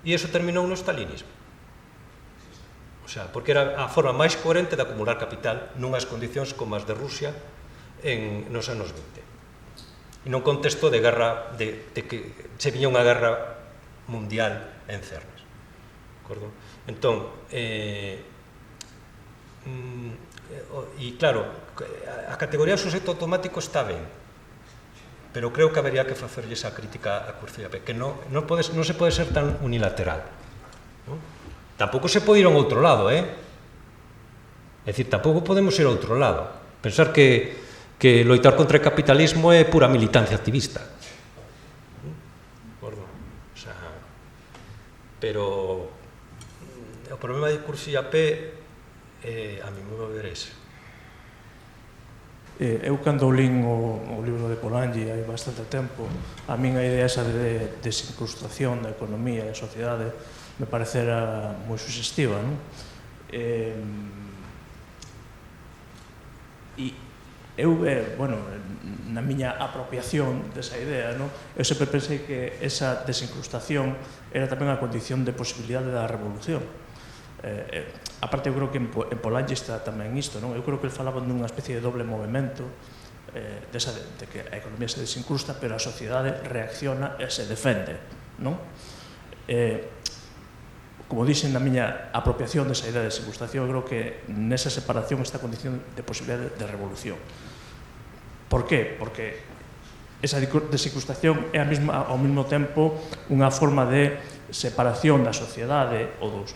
E iso terminou no stalinismo. O sea, porque era a forma máis coherente de acumular capital nunhas condicións como as de Rusia nos anos 20. E nun contexto de guerra, de que se viña unha guerra mundial en cernes. De acordo? Entón, e claro, a categoría de suxeito automático está ben, pero creo que habería que facerlle esa crítica a Kurzil-Jappe, que non se pode ser tan unilateral, ¿no? Tampouco se pode ir a un outro lado, é dicir, tampouco podemos ir a outro lado, pensar que loitar contra o capitalismo é pura militancia activista, o sea, pero o problema de Kurzil-Jappe a mi modo de ver ese. Eu cando lín o libro de Polanyi hai bastante tempo, a min a idea esa de desincrustación da economía e da sociedade me parecera moi suxestiva, non? E eu, bueno, na miña apropiación desa idea, non? Eu sempre pensei que esa desincrustación era tamén a condición de posibilidade da revolución. Aparte, eu creo que en Polanyi está tamén isto, non? Eu creo que ele falaba dunha especie de doble movimento de que a economía se desincrusta, pero a sociedade reacciona e se defende, non? Como dixen na miña apropiación desa idea de desincrustación, eu creo que nesa separación está a condición de posibilidade de revolución. Por qué? Porque esa desincrustación é ao mesmo tempo unha forma de separación da sociedade ou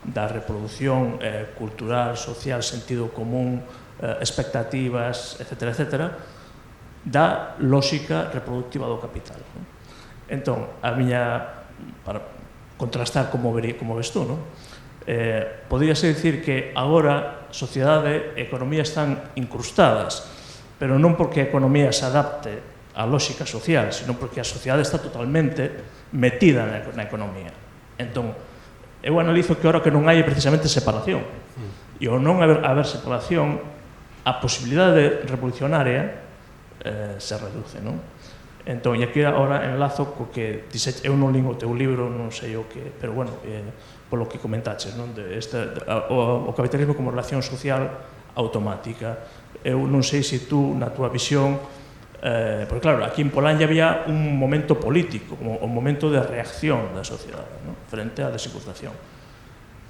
da reproducción cultural, social, sentido común, expectativas, etc., da lógica reproductiva do capital. Entón, para contrastar como ves tú, podríase dicir que agora sociedade e economía están incrustadas, pero non porque a economía se adapte á lógica social, sino porque a sociedade está totalmente metida na economía. Entón, eu analizo que ahora que non hai precisamente separación. E ao non haber separación, a posibilidade revolucionaria se reduce, non? Entón, e aquí agora enlazo co que eu non lín o teu libro, non sei o que, pero bueno, polo que comentaches, non? O capitalismo como relación social automática. Eu non sei se tú, na túa visión, porque claro, aquí en Polanyi había un momento político, como un momento de reacción da sociedade, non? Frente á desecustración.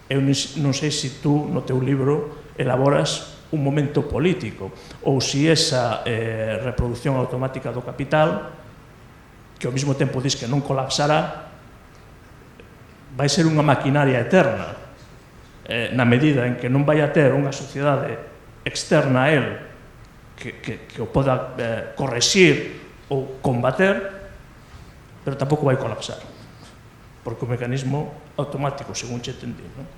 Eu non sei se tú, no teu libro, elaboras un momento político, ou se esa reproducción automática do capital, que ao mesmo tempo dis que non colapsará, vai ser unha maquinaria eterna, na medida en que non vai a ter unha sociedade externa a él que o poda correxir ou combater, pero tampouco vai colapsar, porque o mecanismo automático, según che entendí, non?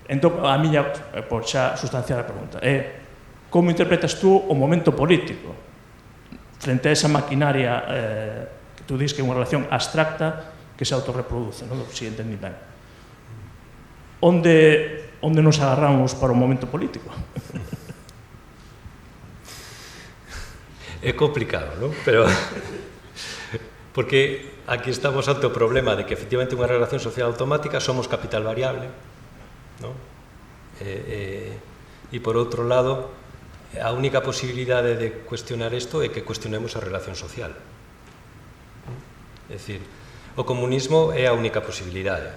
Entón, a miña, por xa sustanciar a pregunta, é como interpretas tú o momento político frente a esa maquinaria que tú dis que é unha relación abstracta que se autorreproduce, non? Si entendí ben. Onde nos agarramos para o momento político? É complicado, non? Pero porque aquí estamos ante o problema de que efectivamente unha relación social automática somos capital variable, non? E por outro lado, a única posibilidade de cuestionar isto é que cuestionemos a relación social. É dicir, o comunismo é a única posibilidade.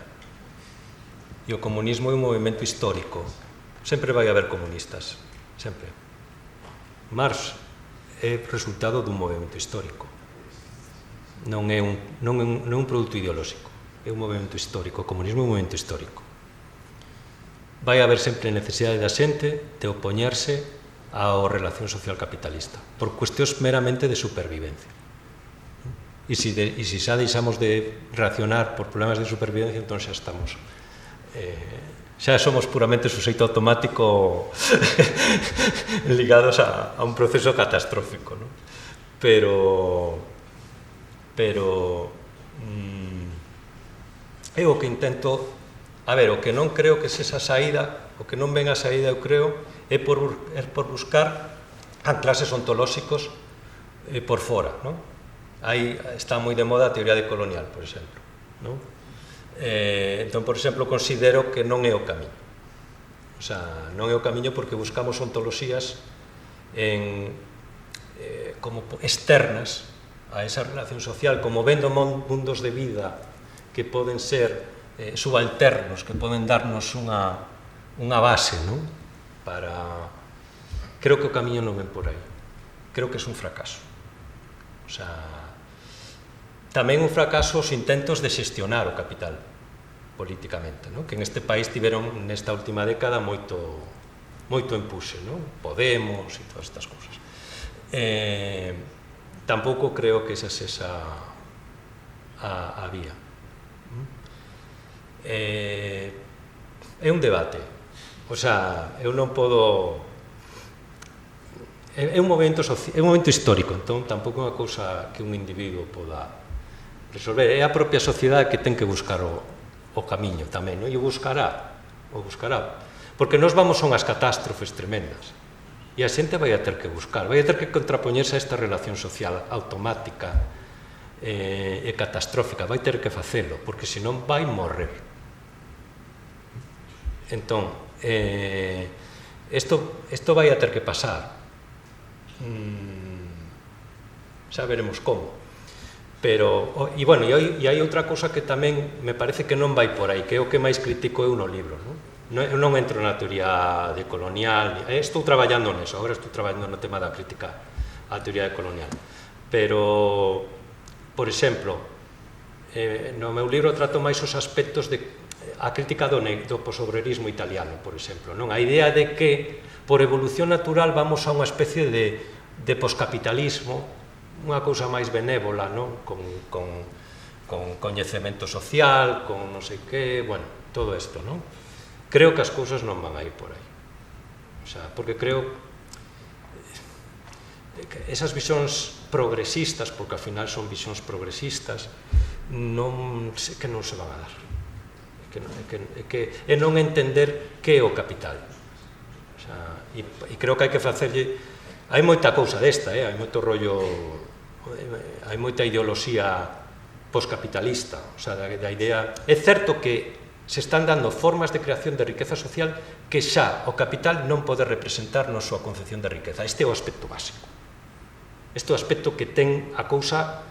E o comunismo é un movimento histórico. Sempre vai haber comunistas, sempre. Marx é resultado dun movimento histórico. Non é un produto ideolóxico, é un movimento histórico. O comunismo é un movimento histórico. Vai haber sempre necesidade da xente de opoñerse á relación social capitalista, por cuestións meramente de supervivencia. E se xa deixamos de reaccionar por problemas de supervivencia, entón xa estamos... xa somos puramente suxeito automático ligados a un proceso catastrófico, non? Pero é o que intento... A ver, o que non creo que se esa saída, o que non ven a saída, eu creo, é por buscar anclases ontolóxicos por fora, non? Aí está moi de moda a teoría decolonial, por exemplo, non? Entón, por exemplo, considero que non é o camiño. O sea, non é o camiño porque buscamos ontoloxías como externas a esa relación social, como vendo mundos de vida que poden ser subalternos, que poden darnos unha base, non? Creo que o camiño non ven por aí. Creo que é un fracaso. O sea, tamén un fracaso os intentos de xestionar o capital políticamente, non? Que en este país tiveron nesta última década moito empuxe, non? Podemos e todas estas cousas. Tampouco creo que esa sexa a vía. É un debate. O sea, eu non podo... É un momento histórico, entón tampouco é unha cousa que un individuo poda resolver. É a propia sociedade que ten que buscar o camiño tamén, non? E o buscará. Porque nós vamos a unhas catástrofes tremendas. E a xente vai a ter que buscar, vai a ter que contrapoñerse a esta relación social automática e catastrófica, vai ter que facelo, porque senón vai morrer. Entón, isto vai a ter que pasar. Xa veremos como. Pero, e hai outra cousa que tamén me parece que non vai por aí, que é o que máis critico eu no libro, non? Eu non entro na teoría decolonial, estou traballando neso, agora estou traballando no tema da crítica á teoría decolonial. Pero, por exemplo, no meu libro trato máis os aspectos de a crítica do posobrerismo italiano, por exemplo, non? A idea de que por evolución natural vamos a unha especie de poscapitalismo, unha cousa máis benévola, non? Con coñecemento social, con non sei que, bueno, todo isto, non? Creo que as cousas non van a ir por aí. O sea, porque creo que esas visións progresistas, porque ao final son visións progresistas, que non se van a dar. É non entender que é o capital. O sea, e creo que hai que facerlle... Hai moita cousa desta, hai moito rollo hai moita ideoloxía poscapitalista, o sea, da idea... É certo que se están dando formas de creación de riqueza social que xa o capital non pode representar na súa concepción de riqueza. Este é o aspecto básico. Este é o aspecto que ten a cousa...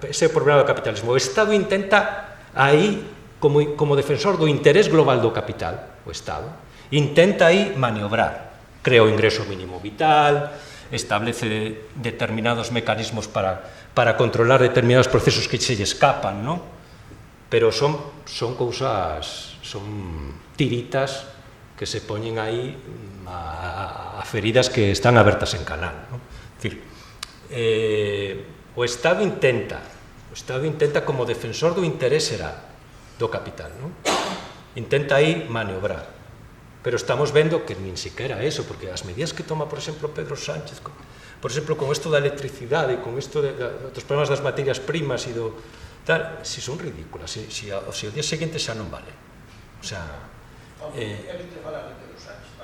ese é o problema do capitalismo. O Estado intenta aí, como defensor do interés global do capital, o Estado, intenta aí maniobrar. Crea o ingreso mínimo vital, establece determinados mecanismos para controlar determinados procesos que se lle escapan, ¿no? Pero son cousas, son tiritas que se poñen aí a feridas que están abertas en canal, ¿no? Es decir, o Estado intenta como defensor do interés xeral do capital, ¿no? Intenta aí maniobrar. Pero estamos vendo que nin siquiera eso, porque as medidas que toma, por exemplo, Pedro Sánchez, por exemplo, con isto da electricidade, con isto dos problemas das materias primas e do tal, si son ridículas, si ao día seguinte xa non vale. O sea... Evite falar de Pedro Sánchez.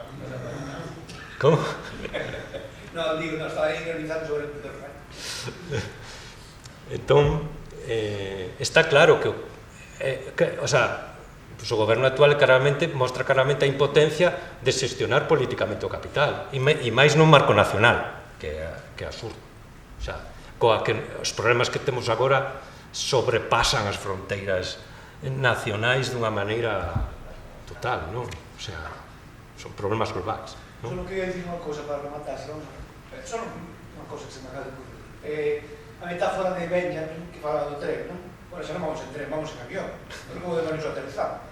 Como? Non, digo, non, estaba ironizando sobre Pedro Sánchez. Entón, está claro que o sea, pues o goberno actual mostra claramente a impotencia de xestionar políticamente o capital e máis nun marco nacional que é absurdo, o sea, coa que os problemas que temos agora sobrepasan as fronteiras nacionais dunha maneira total, non? O sea, son problemas globais, non? Só quería dicir unha cousa para rematar, só unha cousa que se me acaba de ocurrir. A metáfora de Benjamin que fala do tren, non? Bueno, xa non vamos en tren, vamos en avión. Non como demonios aterrizamos.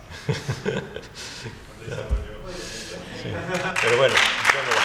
Sí. Pero bueno, yo no lo